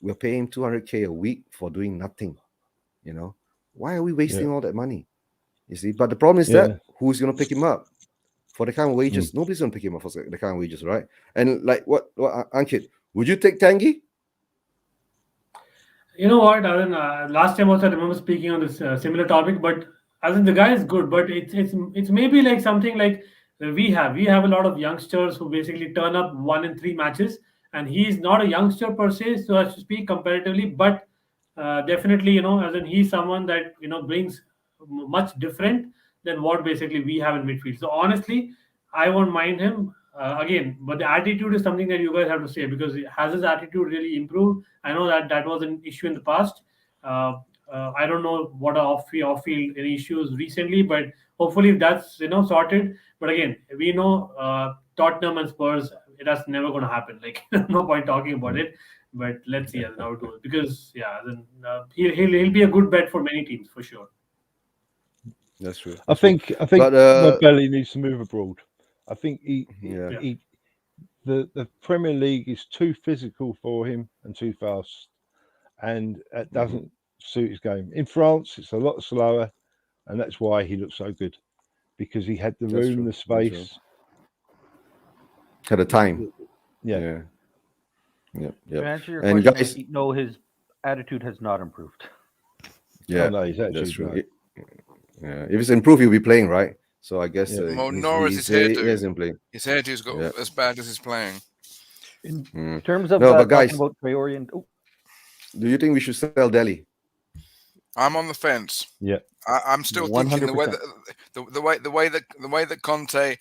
we're paying 200K a week for doing nothing, Why are we wasting all that money? You see, but the problem is that who's going to pick him up for the kind of wages? Nobody's going to pick him up for the kind of wages, right? And like what Ankit, would you take Tanguy? You know what? Last time also I remember speaking on this similar topic, but the guy is good, but it's maybe like something like we have a lot of youngsters who basically turn up 1 in 3 matches, and he's not a youngster per se, so as to speak comparatively, but definitely he's someone that brings much different than what basically we have in midfield. So honestly, I won't mind him. Again, but the attitude is something that you guys have to say because has his attitude really improved? I know that was an issue in the past. I don't know what are off-field any issues recently, but hopefully that's sorted. But again, we know Tottenham and Spurs, that's never going to happen. Like no point talking about it. But let's see how it goes because then he'll be a good bet for many teams for sure. That's true. I think Belly needs to move abroad. I think the Premier League is too physical for him and too fast, and that doesn't suit his game. In France, it's a lot slower, and that's why he looks so good because he had the room, the space, had the time. Yeah. To answer your and question, guys, his attitude has not improved. Yeah, his attitude, that's true. Yeah, if it's improved, he'll be playing, right? So I guess nor is his hairdo. He hasn't played. His hairdo's got as bad as his playing. In terms of but guys, talking about Traore and do you think we should sell Delhi? I'm on the fence. Yeah, I'm still thinking the way that Conte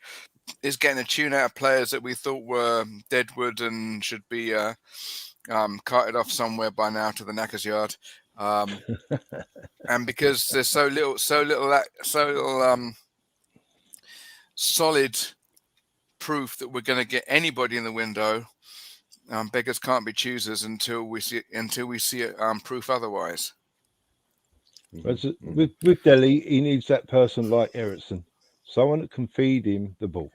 is getting a tune out of players that we thought were deadwood and should be carted off somewhere by now to the knacker's yard. And because there's so little solid proof that we're going to get anybody in the window, beggars can't be choosers until we see it proof otherwise. With Delhi, he needs that person like Ericsson, someone that can feed him the ball.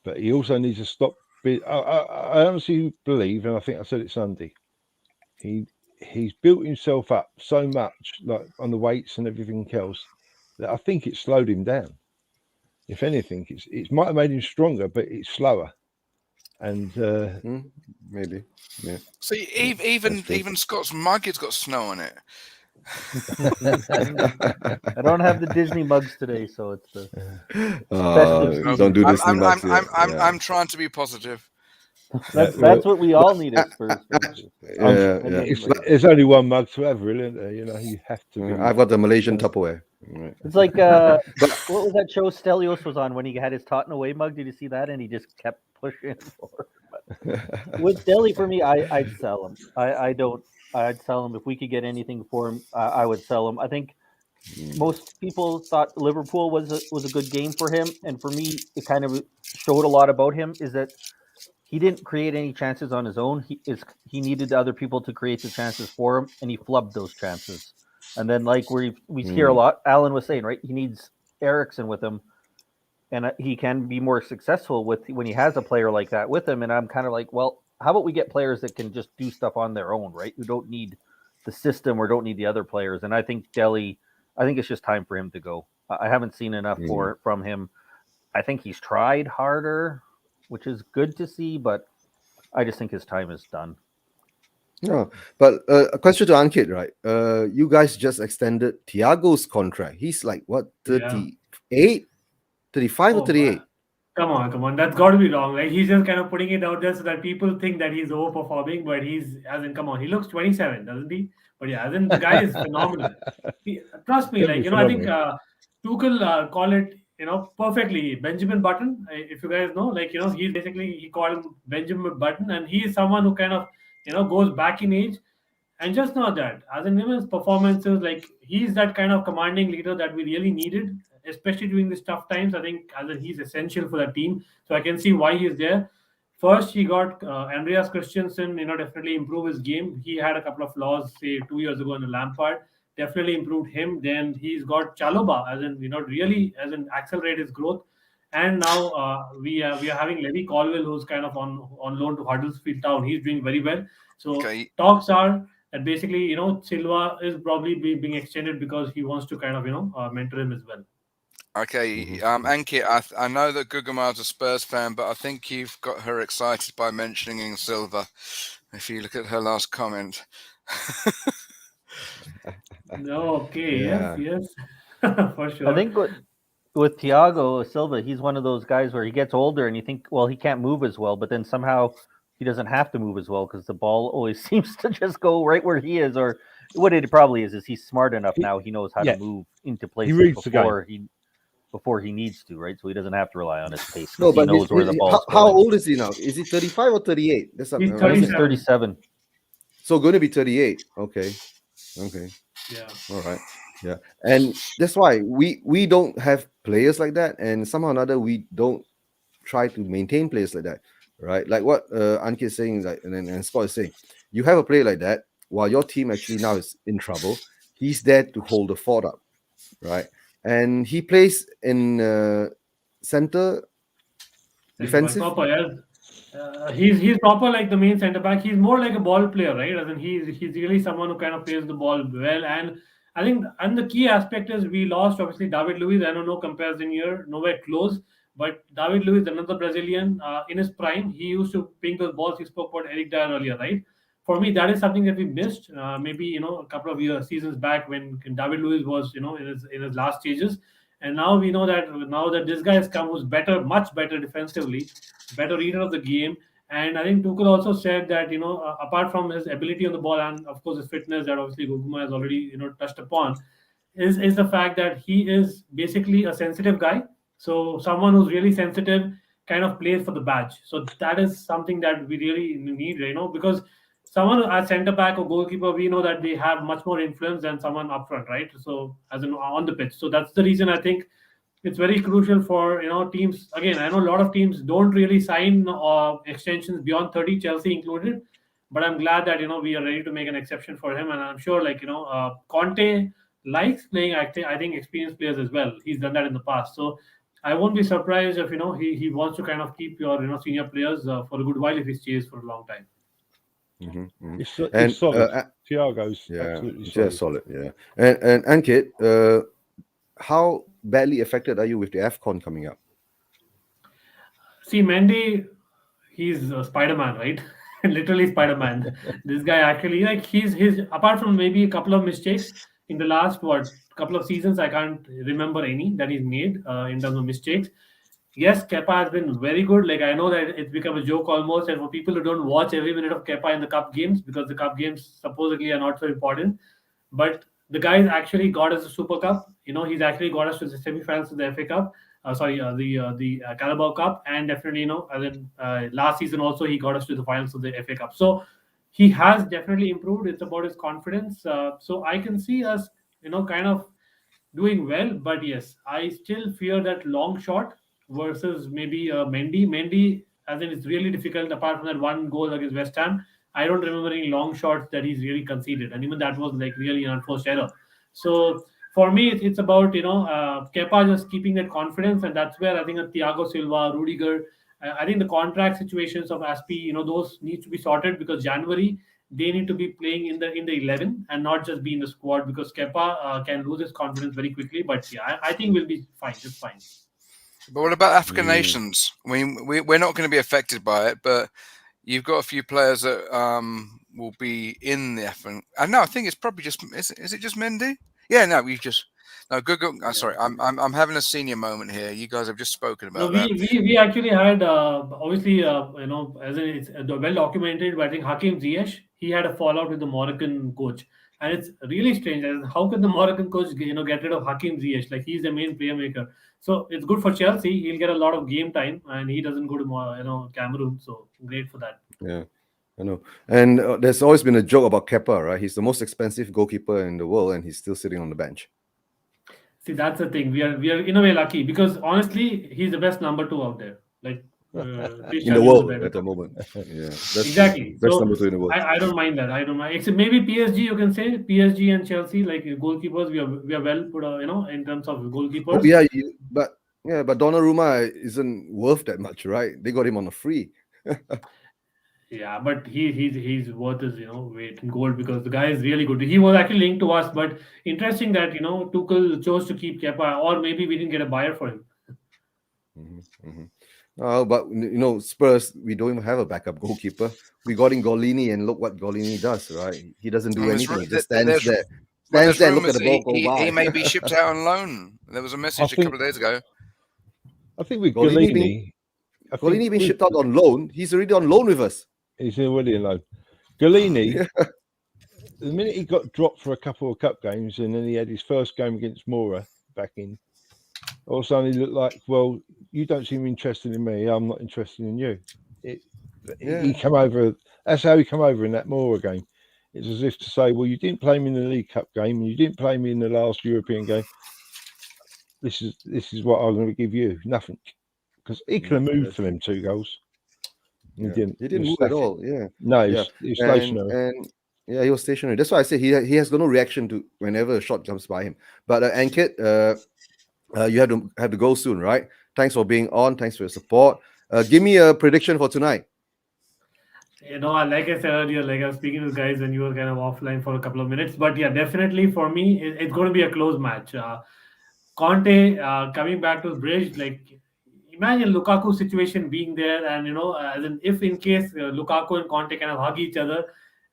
But he also needs to stop. I honestly believe, and I think I said it Sunday, he's built himself up so much, like on the weights and everything else, that I think it slowed him down. If anything, it might have made him stronger, but it's slower. And maybe, yeah. See, even Scott's mug has got snow on it. I don't have the Disney mugs today, so it's the don't do Disney mugs. I'm trying to be positive. That's what we all need as Spurs fans. There's only one mug to have, really, isn't there? You know, you have to. I've got the Malaysian Tupperware. Right. It's like what was that show Stelios was on when he had his Totten away mug? Did you see that? And he just kept pushing forward. With Delhi, for me, I'd sell him. I'd sell him if we could get anything for him. I would sell him. I think most people thought Liverpool was a good game for him, and for me, it kind of showed a lot about him. Is that he didn't create any chances on his own. He needed other people to create the chances for him, and he flubbed those chances. And then, like we hear a lot, Alan was saying, right? He needs Ericsson with him, and he can be more successful when he has a player like that with him. And I'm kind of like, well, how about we get players that can just do stuff on their own, right? Who don't need the system or don't need the other players. And I think Delhi, I think it's just time for him to go. I haven't seen enough from him. I think he's tried harder, which is good to see, but I just think his time is done. No, but a question to Ankit, right? You guys just extended Thiago's contract. He's like, what, 38? 35 or 38? Man. Come on. That's got to be wrong. Like, he's just kind of putting it out there so that people think that he's overperforming, but come on. He looks 27, doesn't he? But yeah, the guy is phenomenal. Trust me, like, I think Tuchel call it, perfectly Benjamin Button. If you guys know, like, he called him Benjamin Button, and he is someone who kind of, goes back in age. And just not that, as in his performances, like, he's that kind of commanding leader that we really needed, especially during these tough times. I think he's essential for the team. So I can see why he's there. First, he got Andreas Christensen, definitely improve his game. He had a couple of flaws, say, 2 years ago in the Lampard. Definitely improved him. Then he's got Chalobah, really accelerate his growth. And now we are having Levy Colwill, who's kind of on loan to Huddersfield Town. He's doing very well. So talks are that basically, Silva is probably being extended because he wants to kind of, mentor him as well. Okay, Ankit, I know that Gugamar's a Spurs fan, but I think you've got her excited by mentioning Silva. If you look at her last comment. No, okay, yes, for sure. I think with Thiago Silva, he's one of those guys where he gets older and you think, well, he can't move as well, but then somehow he doesn't have to move as well because the ball always seems to just go right where he is. Or what it probably is he's smart enough now. He knows how to move into places before he needs to, right? So he doesn't have to rely on his pace. No, but he knows where the ball's how old is he now? Is he 35 or 38? He's 37. So going to be 38. Okay. Yeah. All right. Yeah. And that's why we don't have players like that, and somehow or another we don't try to maintain players like that, right? Like what Ankit is saying is like, and Scott is saying, you have a player like that while your team actually now is in trouble. He's there to hold the fort up, right? And he plays in center defensive. Proper, yeah. He's proper like the main centre back. He's more like a ball player, right? As in he's really someone who kind of plays the ball well. And I think the key aspect is we lost obviously David Luiz. I don't know comparison here, nowhere close. But David Luiz, another Brazilian in his prime, he used to ping those balls. He spoke about Eric Dyer earlier, right? For me, that is something that we missed. Maybe a couple of seasons back when David Luiz was in his last stages. And now we know that this guy has come who's better, much better defensively, better reader of the game. And I think Tuchel also said that, apart from his ability on the ball and, of course, his fitness that obviously Guguma has already, touched upon, is the fact that he is basically a sensitive guy, So someone who's really sensitive kind of plays for the badge. So that is something that we really need, because someone as centre back or goalkeeper, we know that they have much more influence than someone up front, right? So as in on the pitch. So that's the reason I think it's very crucial for teams. Again, I know a lot of teams don't really sign extensions beyond 30, Chelsea included. But I'm glad that we are ready to make an exception for him, and I'm sure Conte likes playing. I think experienced players as well. He's done that in the past, so I won't be surprised if he wants to kind of keep your senior players for a good while if he stays for a long time. It's solid. Thiago's absolutely solid. Solid, yeah. And Ankit, how badly affected are you with the AFCON coming up? See, Mendy, he's Spider-Man, right? Literally Spider-Man. This guy actually, he's apart from maybe a couple of mistakes in the last couple of seasons, I can't remember any that he's made in terms of mistakes. Yes, Kepa has been very good. Like, I know that it's become a joke almost, and for people who don't watch every minute of Kepa in the cup games, because the cup games supposedly are not so important, but the guy's actually got us a Super Cup. He's actually got us to the semi-finals of the FA Cup. The Carabao Cup, and definitely, as in last season also he got us to the finals of the FA Cup. So he has definitely improved. It's about his confidence. So I can see us, kind of doing well. But yes, I still fear that long shot versus maybe Mendy. Mendy, as in, it's really difficult. Apart from that one goal against West Ham, I don't remember any long shots that he's really conceded, and even that was like really an unforced error. So for me, it's about Kepa just keeping that confidence, and that's where I think Thiago Silva, Rudiger. I think the contract situations of Aspi, those need to be sorted, because January they need to be playing in the 11 and not just be in the squad, because Kepa can lose his confidence very quickly. But yeah, I think we'll be fine, just fine. But what about African nations? I mean, we're not going to be affected by it, but you've got a few players that will be in the African. And no, I think it's probably just is it just Mendy? Yeah, no, good. Sorry, I'm having a senior moment here. You guys have just spoken about No, that. we actually had obviously as in it's well documented. But I think Hakim Ziyech, he had a fallout with the Moroccan coach, and it's really strange. As in, how could the Moroccan coach get rid of Hakim Ziyech? Like, he's the main playmaker. So it's good for Chelsea. He'll get a lot of game time, and he doesn't go to Cameroon. So great for that. Yeah, I know. And there's always been a joke about Kepa, right? He's the most expensive goalkeeper in the world, and he's still sitting on the bench. See, that's the thing. We are in a way lucky, because honestly, he's the best number 2 out there. Like In the world at the moment. Yeah, exactly. Best So number 2 in the world. I don't mind that. I don't mind. Except maybe PSG. You can say PSG and Chelsea, like goalkeepers. We are well put, in terms of goalkeepers. Oh, yeah, but Donnarumma isn't worth that much, right? They got him on a free. Yeah, but he's worth his weight in gold, because the guy is really good. He was actually linked to us, but interesting that Tuchel chose to keep Kepa, or maybe we didn't get a buyer for him. But Spurs, we don't even have a backup goalkeeper. We got in Golini, and look what Golini does, right? He doesn't do anything. He just stands there. Stands there, look at the ball go by. He may be shipped out on loan. There was a message a couple of days ago. I think with Golini being shipped out on loan. He's already on loan with us. He's already on loan. Golini, the minute he got dropped for a couple of cup games, and then he had his first game against Mora back in, all of a sudden he looked like, well, you don't seem interested in me, I'm not interested in you. He come over. That's how he come over in that Mora game. It's as if to say, well, you didn't play me in the League Cup game, and you didn't play me in the last European game. This is what I'm going to give you. Nothing, because he could have moved for them 2 goals. He didn't move at all. Yeah. No, he was stationary. And he was stationary. That's why I say he has got no reaction to whenever a shot comes by him. But Ankit, you have to go soon, right? Thanks for being on. Thanks for your support. Give me a prediction for tonight. Like I said earlier, like I was speaking to guys and you were kind of offline for a couple of minutes. But yeah, definitely for me, it's going to be a close match. Conte coming back to the bridge, like, imagine Lukaku situation being there, and as in, if in case Lukaku and Conte kind of hug each other,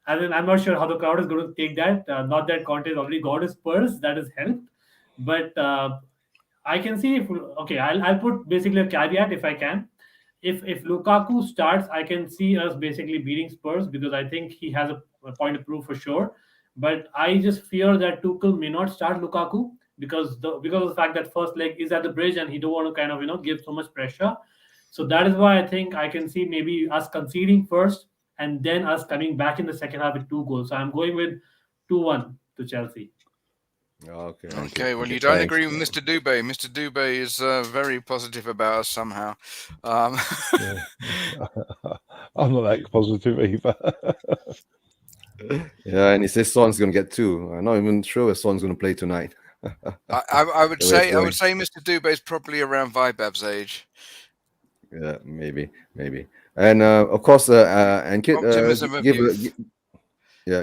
and then I'm not sure how the crowd is going to take that. Not that Conte has already got his purse, that has helped, but I can see I'll put basically a caveat if I can. If Lukaku starts, I can see us basically beating Spurs, because I think he has a point of proof for sure. But I just fear that Tuchel may not start Lukaku, because of the fact that first leg is at the bridge and he don't want to kind of give so much pressure. So that is why I think I can see maybe us conceding first and then us coming back in the second half with 2 goals. So I'm going with 2-1 to Chelsea. Okay. Okay, well, you don't agree with Mr. Dubé. Mr. Dubé is very positive about us somehow. I'm not that positive either. Yeah, and he says Son's going to get 2. I'm not even sure if Son's going to play tonight. I would say Mr. Dubé is probably around Vibab's age. Yeah, maybe. And of course, and Kit, Optimism of youth.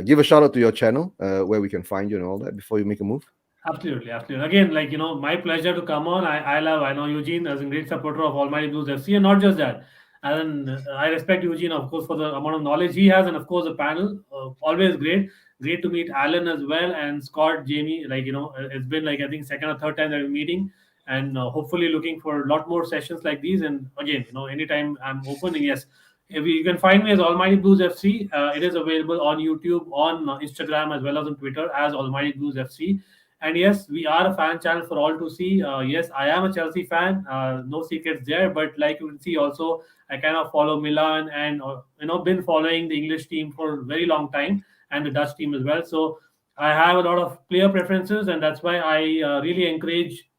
give a shout out to your channel where we can find you and all that before you make a move. Absolutely. Again, my pleasure to come on. I know Eugene as a great supporter of Almighty Blues FC, and not just that. And I respect Eugene, of course, for the amount of knowledge he has, and of course the panel, always great. Great to meet Alan as well, and Scott, Jamie. It's been I think second or third time that we're meeting, and hopefully looking for a lot more sessions like these. And again, anytime I'm open. And yes, you can find me as Almighty Blues FC. It is available on YouTube, on Instagram, as well as on Twitter as Almighty Blues FC. And yes, we are a fan channel for all to see. Yes, I am a Chelsea fan. No secrets there. But like you can see also, I kind of follow Milan and, been following the English team for a very long time and the Dutch team as well. So I have a lot of player preferences, and that's why I really encourage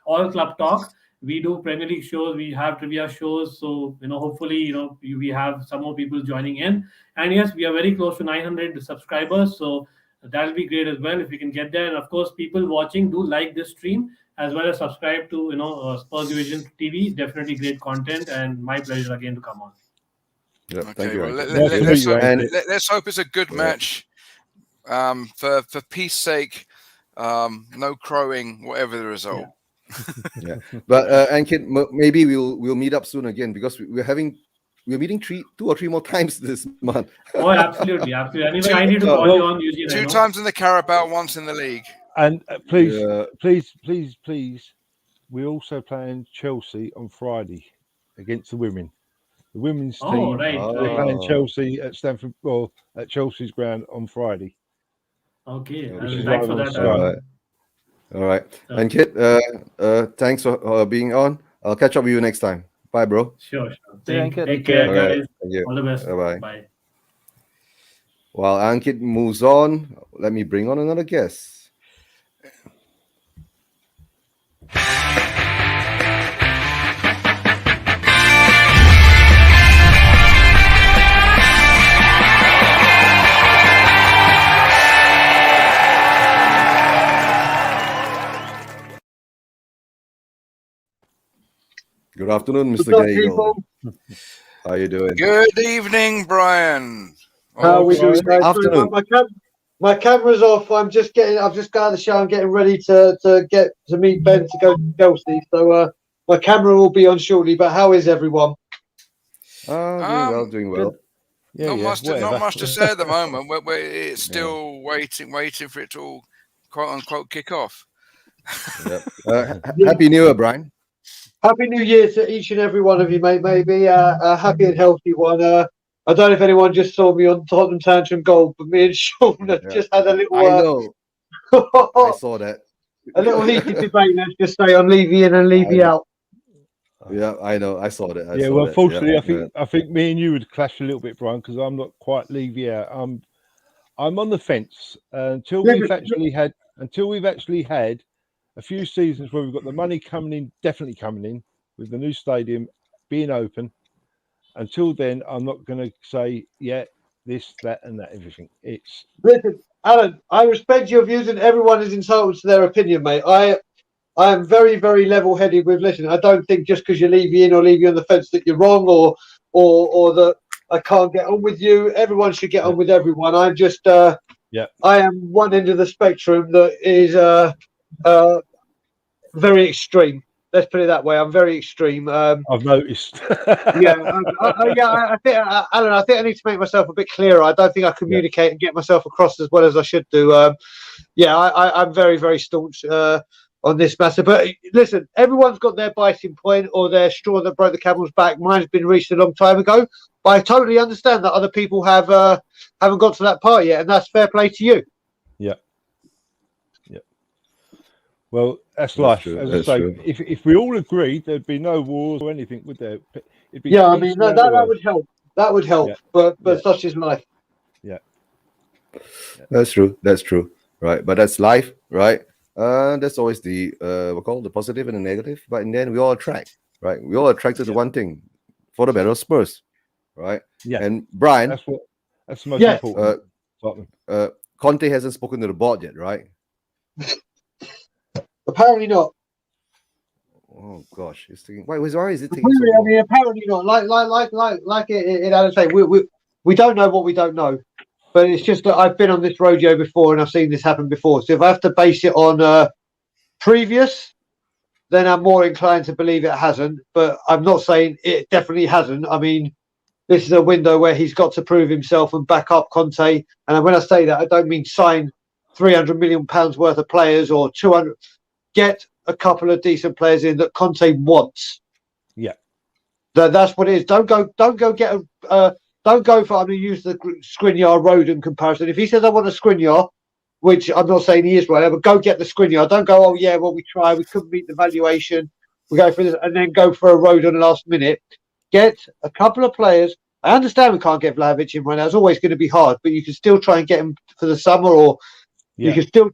all club talk. We do Premier League shows. We have trivia shows. So, hopefully, we have some more people joining in. And yes, we are very close to 900 subscribers. So that'll be great as well if we can get there. And of course, people watching, do like this stream as well as subscribe to Spurs Division TV. Definitely great content, and my pleasure again to come on. Yep, Okay, thank you. well, let's hope it's a good match. For peace sake, no crowing, whatever the result. Yeah, but Ankit, maybe we'll meet up soon again, because we're meeting 2 or 3 more times this month. Oh, absolutely. Anyway, I need to call you on, Eugene. 2 times in the Carabao, once in the league. And please, we're also playing Chelsea on Friday against the women. The women's team. Right. They're playing Chelsea at Stamford, at Chelsea's ground on Friday. Okay, thanks for that. All right. And Kit, thanks for being on. I'll catch up with you next time. Bye, bro. Sure. Take care, All guys. right. Thank you. All the best. Bye-bye. Bye. While Ankit moves on, let me bring on another guest. Good afternoon, Mr. Gagel. How are you doing? Good evening, Brian. How are we doing, guys? Afternoon. My camera's off. I've just got out of the show. I'm getting ready to get to meet Ben to go to Chelsea. So my camera will be on shortly. But how is everyone? Doing well. Not much to say at the moment. It's still waiting for it to all, quote unquote, kick off. Yep. Happy New Year, Brian. Happy New Year to each and every one of you, mate. Maybe a happy and healthy one. I don't know if anyone just saw me on Tottenham Tantrum Gold, but me and Sean just had a little. I know. I saw that. A little heated debate, let's just say, on Levy in and Levy out. Yeah, I know. I saw that. Fortunately, I think me and you would clash a little bit, Brian, because I'm not quite Levy out. I'm on the fence until we've actually had a few seasons where we've got the money definitely coming in, with the new stadium being open. Until then, I'm not going to say, this, that, and that, everything. Listen, Alan, I respect your views, and everyone is entitled to their opinion, mate. I am very, very level-headed with, listen, I don't think just because you leave you in or leave you on the fence that you're wrong or that I can't get on with you. Everyone should get on with everyone. I'm just, I am one end of the spectrum that is very extreme. Let's put it that way. I'm very extreme. I've noticed. I think, Alan, I think I need to make myself a bit clearer. I don't think I communicate and get myself across as well as I should do. I'm very, very staunch on this matter. But listen, everyone's got their biting point or their straw that broke the camel's back. Mine's been reached a long time ago. But I totally understand that other people haven't got to that part yet, and that's fair play to you. Yeah. Well, that's That's life. true. As I That's say, true. if we all agreed, there'd be no wars or anything, would there? It'd be Yeah, I peace mean around the that world. would help. That would help. Yeah. But Yeah. such is life. That's true. That's true. Right. But that's life, right? That's always the we call the positive and the negative. But in the end, we all attract, right? We all attracted to one thing, for the better of Spurs, right? Yeah. And Brian, That's the most Yeah. important. Tottenham. Conte hasn't spoken to the board yet, right? Apparently not. Oh gosh, it's taking. Why is it taking so I long? mean, apparently not. Like it Alan say, we don't know what we don't know. But it's just that I've been on this rodeo before and I've seen this happen before. So if I have to base it on previous, then I'm more inclined to believe it hasn't. But I'm not saying it definitely hasn't. I mean, this is a window where he's got to prove himself and back up Conte. And when I say that, I don't mean sign £300 million worth of players or 200. Get a couple of decent players in that Conte wants. Yeah. That's what it is. Don't go get a. Don't go for. I'm going to use the Skriniar Roden comparison. If he says I want a Skriniar, which I'm not saying he is right, but go get the Skriniar. Don't go. Oh yeah, well we tried, we couldn't meet the valuation. We go for this, and then go for a Roden last minute. Get a couple of players. I understand we can't get Vlahovic in right now. It's always going to be hard, but you can still try and get him for the summer, or you can still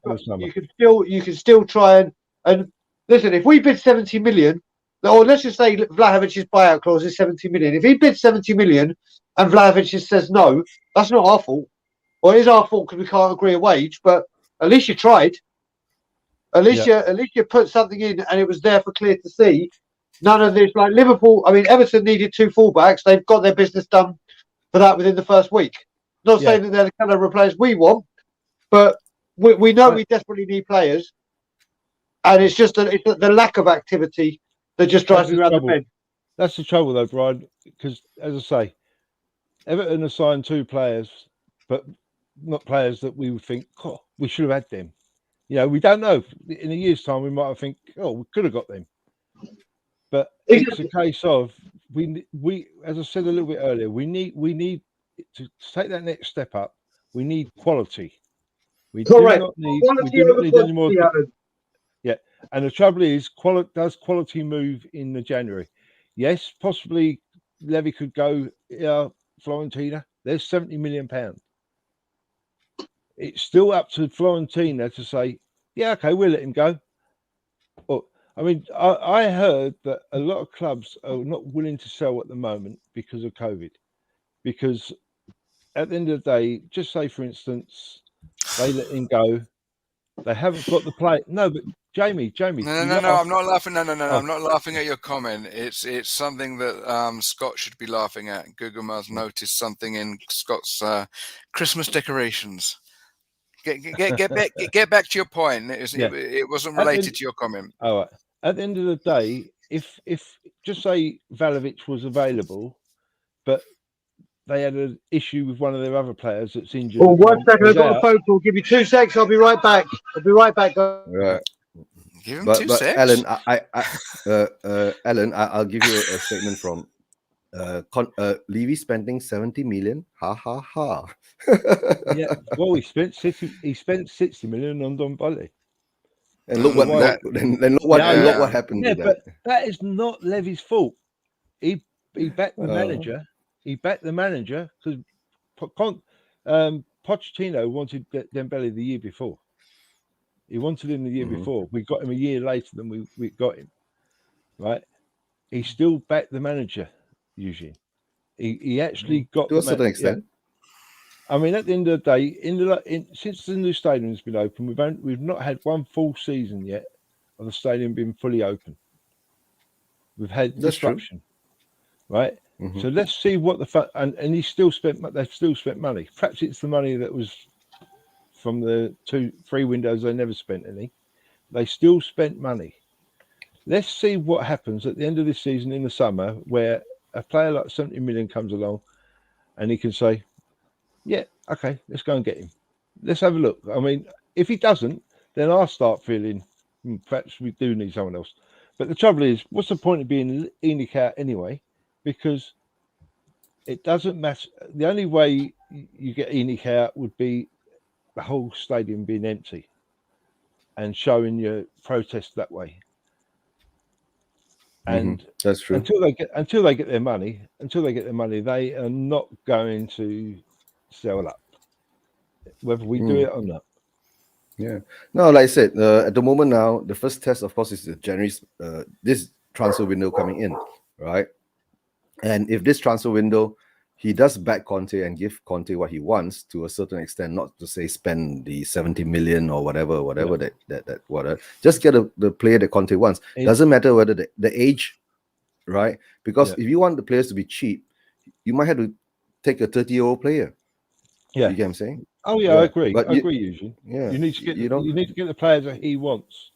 try and listen. If we bid 70 million. Or let's just say Vlahovic's buyout clause is 70 million. If he bids 70 million and Vlahovic says no, that's not our fault. Or it is our fault because we can't agree a wage, but at least you tried. At least you put something in and it was there for clear to see. None of this, like Liverpool, I mean, Everton needed 2 fullbacks. They've got their business done for that within the first week. Not saying that they're the kind of players we want, but we know we desperately need players. And it's just the lack of activity that just drives me around the bend. That's the trouble, though, Brian, because, as I say, Everton assigned 2 players, but not players that we would think, oh, we should have had them. You know, we don't know. In a year's time, we might have think, oh, we could have got them. But it's a case of we, as I said a little bit earlier, we need to take that next step up. We need quality. We do not need any more. Yeah, and the trouble is, does quality move in the January? Yes, possibly. Levy could go. Florentina. There's £70 million. It's still up to Florentina to say, yeah, okay, we'll let him go. But I mean, I heard that a lot of clubs are not willing to sell at the moment because of COVID. Because at the end of the day, just say for instance, they let him go. They haven't got the play. No, but Jamie. No, I'm not laughing. No, I'm not laughing at your comment. It's something that Scott should be laughing at. Guguma's noticed something in Scott's Christmas decorations. Get back to your point. It wasn't related to your comment. All right. At the end of the day, if just say Vlahovic was available, but they had an issue with one of their other players that's injured. Oh, 1 second, I've got a phone call. Give me 2 seconds. I'll be right back. Right. Give him 2 seconds. Alan, Alan, I'll give you a statement from Levy spending 70 million. Ha ha ha. Yeah. Well, he spent 60 million on Dombele. And look what happened to that. But that is not Levy's fault. He backed the manager. He backed the manager because Pochettino wanted Dembele the year before. He wanted him the year before. We got him a year later than we got him. Right? He still backed the manager, Eugene. He actually got to a certain extent. Yeah. I mean, at the end of the day, since the new stadium's been open, we've not had one full season yet of the stadium being fully open. We've had disruption, right? Mm-hmm. So let's see what and they've still spent money. Perhaps it's the money that was from the 2-3 windows they never spent any. They still spent money. Let's see what happens at the end of this season in the summer, where a player like 70 million comes along, and he can say, "Yeah, okay, let's go and get him. Let's have a look." I mean, if he doesn't, then I'll start feeling perhaps we do need someone else. But the trouble is, what's the point of being ENIC out anyway? Because it doesn't matter. The only way you get ENIC out would be the whole stadium being empty. and showing your protest that way. And that's true. until they get their money, they are not going to sell up, whether we do it or not. Yeah. No, like I said, at the moment now, the first test, of course, is the January, this transfer window coming in, right? And if this transfer window, he does back Conte and give Conte what he wants to a certain extent, not to say spend the 70 million or whatever that whatever. Just get the player that Conte wants. Doesn't matter whether the age, right? Because if you want the players to be cheap, you might have to take a 30-year-old player. Yeah. You get what I'm saying? Oh yeah, I agree. I agree, Eugene. Yeah. You need to get the players that he wants.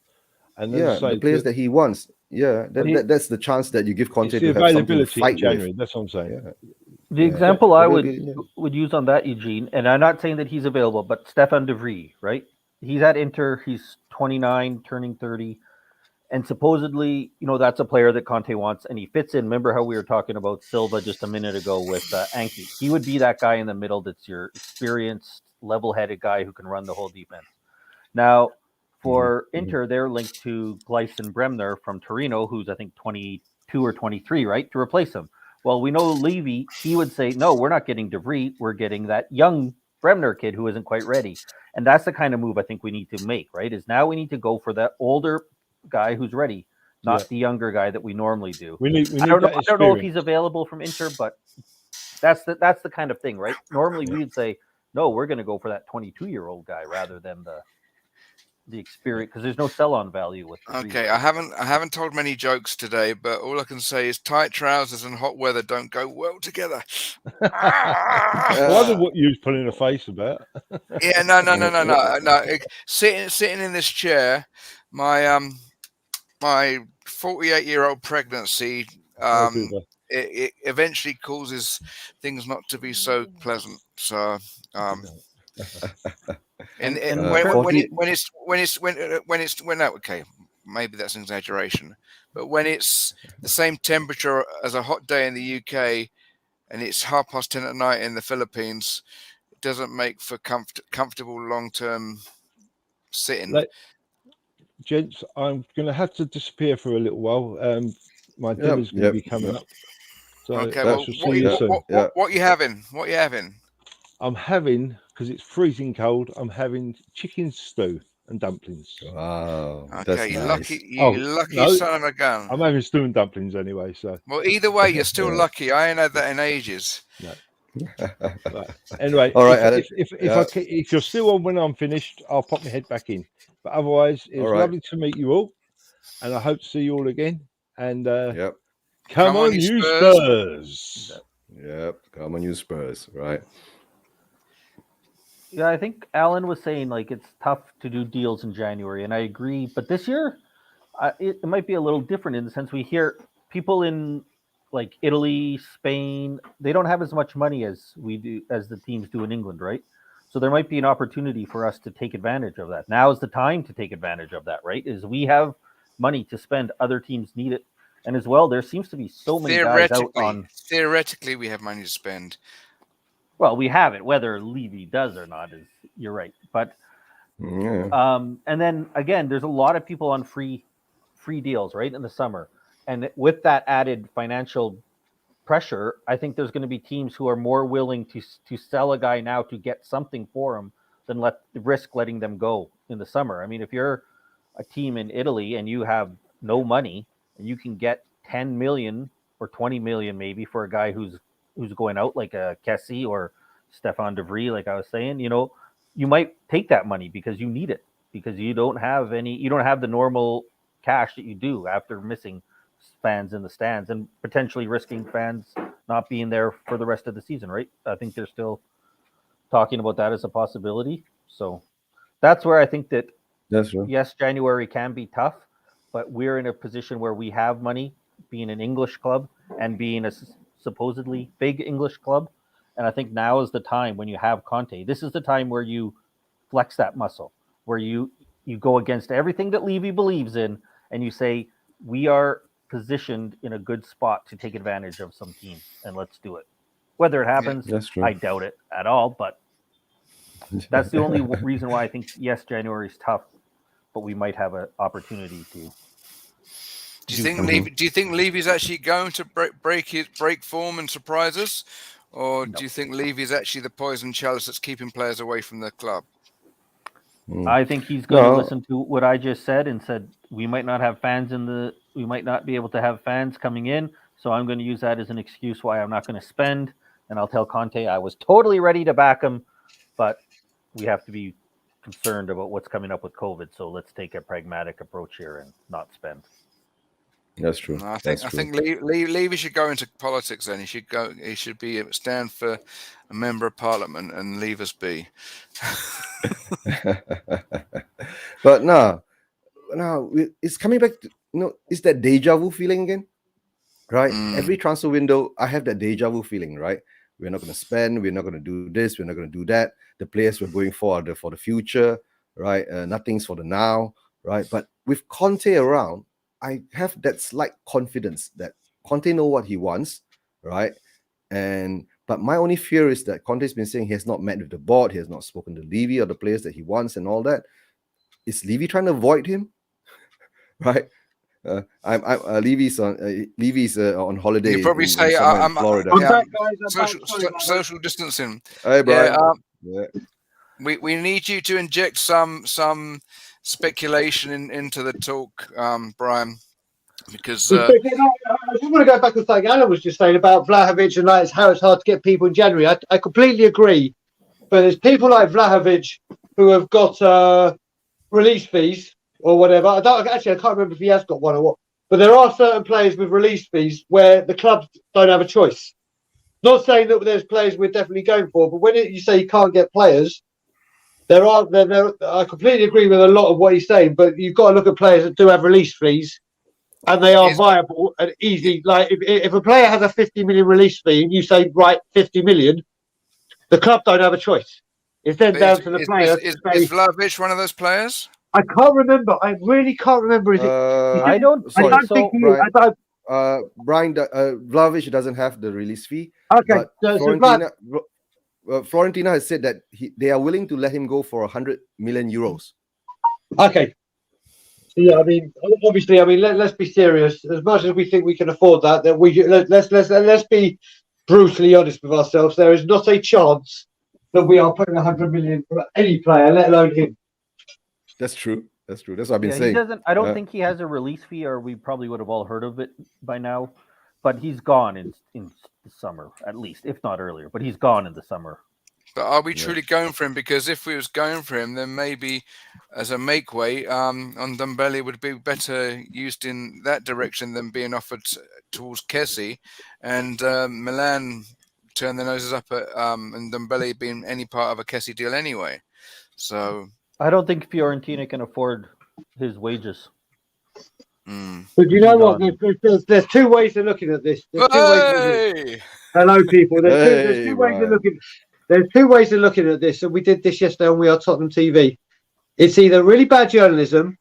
And then the players that he wants. Yeah, that's the chance that you give Conte to have something to fight in January. with. That's what I'm saying. Yeah. The example I would use on that, Eugene, and I'm not saying that he's available, but Stefan de Vrij, right? He's at Inter. He's 29, turning 30, and supposedly, that's a player that Conte wants, and he fits in. Remember how we were talking about Silva just a minute ago with Anki? He would be that guy in the middle that's your experienced, level-headed guy who can run the whole defense. Now, for Inter, they're linked to Gleison Bremner from Torino, who's I think 22 or 23, right, to replace him. Well, we know Levy, he would say, no, we're not getting De Vrij. We're getting that young Bremner kid who isn't quite ready. And that's the kind of move I think we need to make, right? Is now we need to go for that older guy who's ready, not the younger guy that we normally do. I don't know if he's available from Inter, but that's the kind of thing, right? Normally we'd say, no, we're going to go for that 22-year-old guy rather than the experience, because there's no sell-on value with. Okay, I haven't told many jokes today, but all I can say is tight trousers and hot weather don't go well together. I wonder what you was putting a face about. Yeah, no. Sitting in this chair, my 48-year-old pregnancy, it eventually causes things not to be so pleasant. So, okay, maybe that's an exaggeration, but when it's the same temperature as a hot day in the UK and it's 10:30 at night in the Philippines, it doesn't make for comfortable long-term sitting. Gents, I'm going to have to disappear for a little while. My dinner's going to be coming up. So okay, well, what you having? What you having? I'm having, because it's freezing cold, I'm having chicken stew and dumplings. Wow. Okay, that's nice. lucky son of a gun. I'm having stew and dumplings anyway. So. Well, either way, you're still lucky. I ain't had that in ages. No. Right. Anyway, all right, if you're still on when I'm finished, I'll pop my head back in. But otherwise, it was lovely to meet you all, and I hope to see you all again. And come on, you Spurs! Yep, come on, you Spurs! Right. Yeah, I think Alan was saying it's tough to do deals in January, and I agree. But this year, it might be a little different in the sense we hear people in Italy, Spain, they don't have as much money as we do, as the teams do in England, right? So there might be an opportunity for us to take advantage of that. Now is the time to take advantage of that, right? Is we have money to spend, other teams need it, and as well, there seems to be so many guys out on. Theoretically, we have money to spend. Well, we have it. Whether Levy does or not you're right. But and then again, there's a lot of people on free deals, right, in the summer, and with that added financial pressure, I think there's going to be teams who are more willing to sell a guy now to get something for him than risk letting them go in the summer. I mean, if you're a team in Italy and you have no money and you can get 10 million or 20 million maybe for a guy who's going out like a Kessie or Stefan de Vrij, like I was saying, you might take that money because you need it, because you don't have the normal cash that you do after missing fans in the stands and potentially risking fans not being there for the rest of the season, right? I think they're still talking about that as a possibility. So that's where I think that, yes, January can be tough, but we're in a position where we have money, being an English club and being a supposedly big English club. And I think now is the time when you have Conte. This is the time where you flex that muscle, where you go against everything that Levy believes in, and you say, we are positioned in a good spot to take advantage of some teams, and let's do it. Whether it happens, I doubt it at all, but that's the only reason why I think, yes, January is tough. but we might have an opportunity to. Do you think Levy's actually going to break form and surprise us, or do you think Levy's actually the poison chalice that's keeping players away from the club? I think he's going to listen to what I just said and said we might not have fans we might not be able to have fans coming in, so I'm going to use that as an excuse why I'm not going to spend, and I'll tell Conte I was totally ready to back him, but we have to be concerned about what's coming up with COVID, so let's take a pragmatic approach here and not spend. That's true. No, I think Levy should go into politics. Then he should stand for a member of parliament and leave us be. But now it's coming back to, it's that deja vu feeling again, right? Every transfer window, I have that deja vu feeling, right? We're not going to spend. We're not going to do this. We're not going to do that. The players we're going for are for the future, right? Nothing's for the now, right? But with Conte around, I have that slight confidence that Conte knows what he wants, right? But my only fear is that Conte's been saying he has not met with the board, he has not spoken to Levy or the players that he wants and all that. Is Levy trying to avoid him? Right? Levy's on holiday. You probably say I'm in Florida. I'm back, guys. Social distancing. Hey, Brian. We need you to inject some speculation into the talk, Brian, because I just want to go back to something Alan was just saying about Vlahovic and how it's hard to get people in January. I completely agree, but there's people like Vlahovic who have got release fees or whatever. I can't remember if he has got one or what, but there are certain players with release fees where the clubs don't have a choice. Not saying that there's players we're definitely going for, but when you say you can't get players, I completely agree with a lot of what he's saying, but you've got to look at players that do have release fees, and they are viable and easy. Like if a player has a 50 million release fee, and you say right 50 million, the club don't have a choice. It's then down to the player. Is Vlahovic one of those players? I can't remember. I really can't remember. Is it? I don't think Brian, Vlahovic doesn't have the release fee. Okay, Florentina has said that they are willing to let him go for 100 million euros. Okay. Yeah, I mean, obviously, let's be serious. As much as we think we can afford that, let's be brutally honest with ourselves. There is not a chance that we are putting 100 million for any player, let alone him. That's true. That's what I've been saying. I don't think he has a release fee, or we probably would have all heard of it by now. But he's gone in the summer, at least, if not earlier. But he's gone in the summer. But are we truly going for him? Because if we was going for him, then maybe as a make way, on Ndombele would be better used in that direction than being offered towards Kessie, and Milan turn their noses up at Ndombele being any part of a Kessie deal anyway. So I don't think Fiorentina can afford his wages. But you know what? There's two ways of looking at this. Hello, people. There's two ways of looking at this, and we did this yesterday on We Are Tottenham TV. It's either really bad journalism,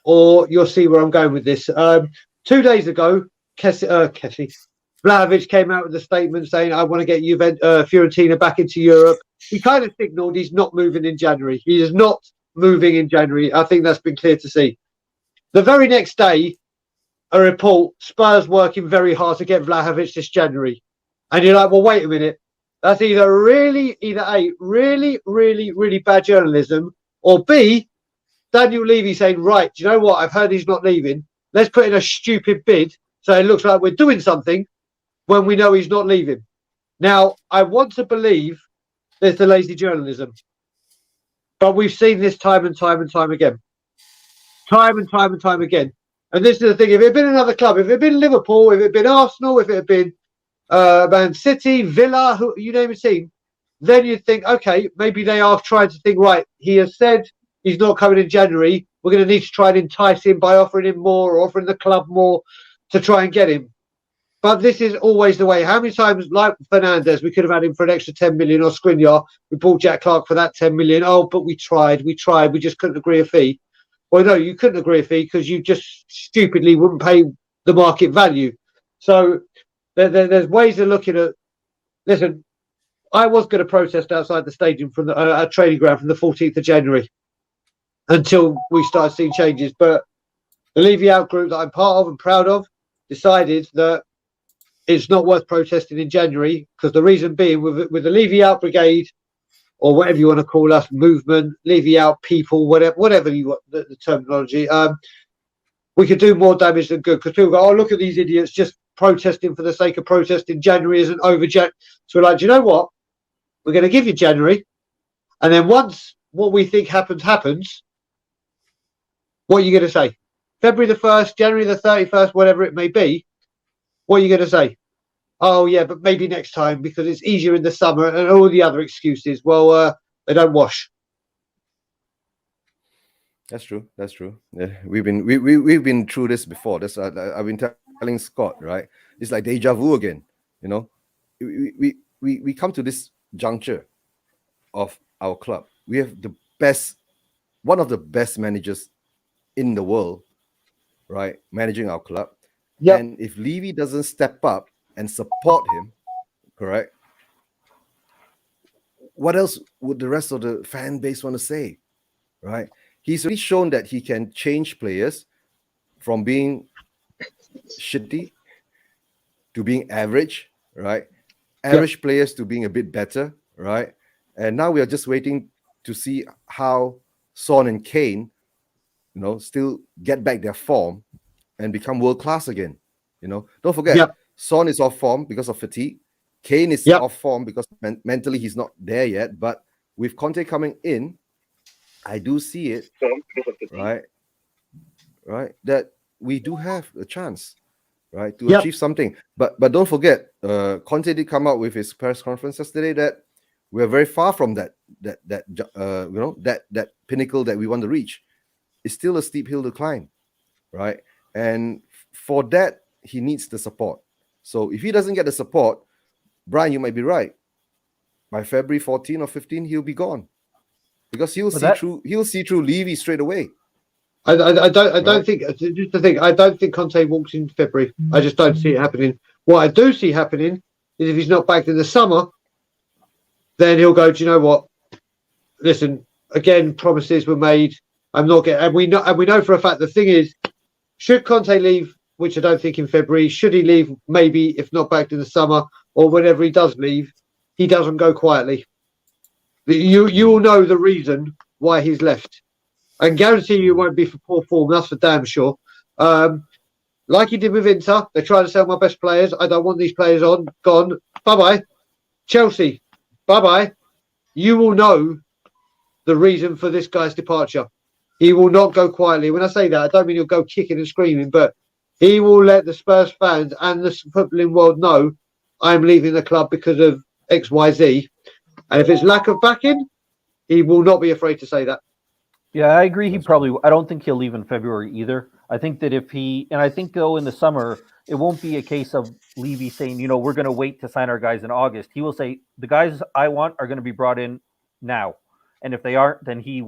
or you'll see where I'm going with this. 2 days ago, Vlahovic came out with a statement saying, "I want to get Fiorentina back into Europe." He kind of signalled he's not moving in January. He is not moving in January. I think that's been clear to see. The very next day, a report, Spurs working very hard to get Vlahovic this January. And you're like, well, wait a minute. That's either A, really, really bad journalism, or B, Daniel Levy saying, right, do you know what? I've heard he's not leaving. Let's put in a stupid bid so it looks like we're doing something when we know he's not leaving. Now, I want to believe there's the lazy journalism. But we've seen this time and time again. Time and time again. And this is the thing. If it had been another club, if it had been Liverpool, if it had been Arsenal, if it had been Man City, Villa, you name a team, then you'd think, okay, maybe they are trying to think, right, he has said he's not coming in January. We're going to need to try and entice him by offering him more or offering the club more to try and get him. But this is always the way. How many times, like Fernandez, we could have had him for an extra 10 million, or Skriniar, we bought Jack Clark for that 10 million. Oh, but we tried, we just couldn't agree a fee. Well, no, you couldn't agree a fee because you just stupidly wouldn't pay the market value. So there's ways of looking at. Listen, I was going to protest outside the stadium from the training ground from the 14th of January, until we start seeing changes. But the Levy out group that I'm part of and proud of decided that it's not worth protesting in January, because the reason being, with the Levy out brigade, or whatever you want to call us, movement, Levy out people, whatever you want the terminology, we could do more damage than good, because people go, oh, look at these idiots just protesting for the sake of protesting. January isn't over yet. So we're like, do you know what? We're going to give you January. And then once what we think happens, what are you going to say? February the 1st, January the 31st, whatever it may be, what are you going to say? Oh, yeah, but maybe next time because it's easier in the summer, and all the other excuses. Well, they don't wash. That's true. That's true. Yeah, we've been through this before. That's I've been telling Scott, right? It's like deja vu again. You know, we come to this juncture of our club. We have one of the best managers in the world, right? Managing our club. Yeah. And if Levy doesn't step up and support him, correct? What else would the rest of the fan base want to say, right? He's already shown that he can change players from being shitty to being average, right? Average players to being a bit better, right? And now we are just waiting to see how Son and Kane, still get back their form and become world class again. Don't forget, Son is off form because of fatigue. Kane is off form because mentally he's not there yet. But with Conte coming in, I do see it, right, that we do have a chance, right, to achieve something. But don't forget, Conte did come out with his press conference yesterday that we're very far from that pinnacle that we want to reach. It's still a steep hill to climb, right? And for that, he needs the support. So if he doesn't get the support, Brian, you might be right. By February 14 or 15, he'll be gone. Because he'll see through Levy straight away. I don't think, just the thing, I don't think Conte walks in February. I just don't see it happening. What I do see happening is if he's not back in the summer, then he'll go, do you know what? Listen, again, promises were made. I'm not getting, and we know for a fact the thing is, should Conte leave, which I don't think in February, should he leave maybe if not back in the summer, or whenever he does leave, he doesn't go quietly. You will know the reason why he's left. I can guarantee you it won't be for poor form. That's for damn sure. Like he did with Inter, they're trying to sell my best players. I don't want these players gone. Bye-bye. Chelsea, bye-bye. You will know the reason for this guy's departure. He will not go quietly. When I say that, I don't mean he'll go kicking and screaming, but he will let the Spurs fans and the footballing world know I'm leaving the club because of X, Y, Z. And if it's lack of backing, he will not be afraid to say that. Yeah, I agree. I don't think he'll leave in February either. I think that I think though in the summer, it won't be a case of Levy saying, we're going to wait to sign our guys in August. He will say, the guys I want are going to be brought in now. And if they aren't, then you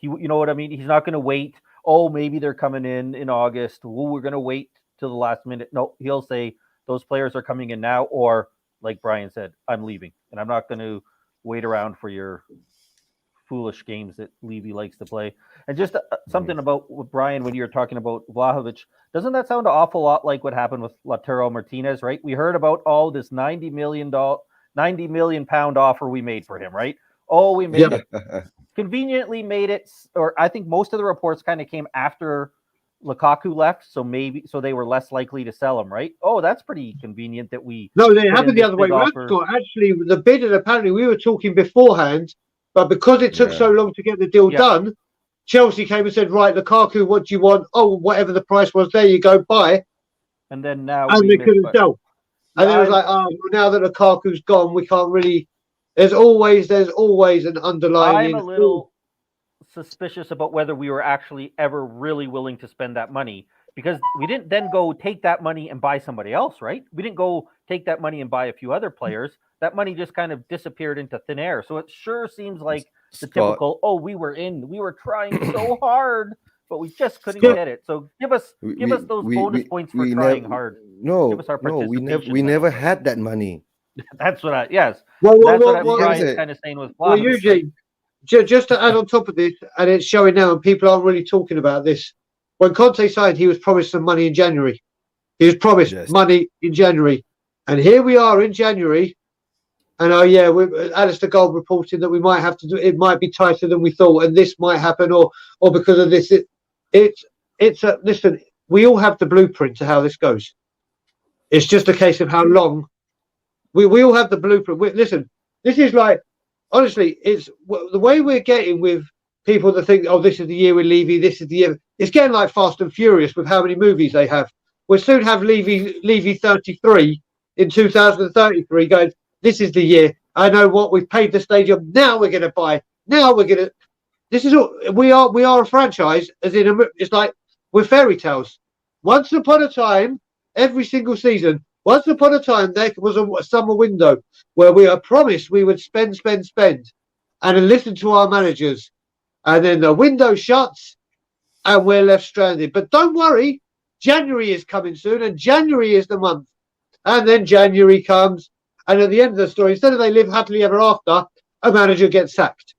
know what I mean? He's not going to wait. Oh, maybe they're coming in August. Well, we're going to wait till the last minute. No, he'll say those players are coming in now, or like Brian said, I'm leaving and I'm not going to wait around for your foolish games that Levy likes to play. And just something about Brian, when you're talking about Vlahovic, doesn't that sound an awful lot like what happened with Lautaro Martinez, right? We heard about this £90 million offer we made for him, right? Oh, we made it. Conveniently made it, or I think most of the reports kind of came after Lukaku left, so they were less likely to sell him, right? Oh, that's pretty convenient that we. No, they happened the other way around. Actually, the bid, and apparently we were talking beforehand, but because it took so long to get the deal done, Chelsea came and said, "Right, Lukaku, what do you want? Oh, whatever the price was, there you go, buy." And then now, they couldn't sell. And it was like, oh, now that Lukaku's gone, we can't really. There's always an underlying. I'm a little suspicious about whether we were actually ever really willing to spend that money, because we didn't then go take that money and buy somebody else, right? We didn't go take that money and buy a few other players. That money just kind of disappeared into thin air. So it sure seems like the typical, we were trying so hard, but we just couldn't get it. So give us those bonus points for trying hard. No, we never had that money. That's what yes. Well, that's what Brian's kind of saying with Vlahovic. Well, Eugene, just to add on top of this, and it's showing now, and people aren't really talking about this. When Conte signed, he was promised some money in January. He was promised money in January, and here we are in January. And Alistair Gold reporting that we might have to do. It might be tighter than we thought, and this might happen, or because of this. Listen, we all have the blueprint to how this goes. It's just a case of how long. We all have the blueprint. Listen, this is like, honestly, it's the way we're getting with people that think, oh, this is the year with Levy. This is the year. It's getting like Fast and Furious with how many movies they have. We'll soon have Levy 33 in 2033 going. This is the year. I know what we've paid the stadium. Now we're going to buy. Now we're going to. This is all we are. We are a franchise, as in it's like we're fairy tales. Once upon a time, every single season. Once upon a time, there was a summer window where we are promised we would spend, and then listen to our managers, and then the window shuts, and we're left stranded. But don't worry, January is coming soon, and January is the month, and then January comes. And at the end of the story, instead of they live happily ever after, a manager gets sacked.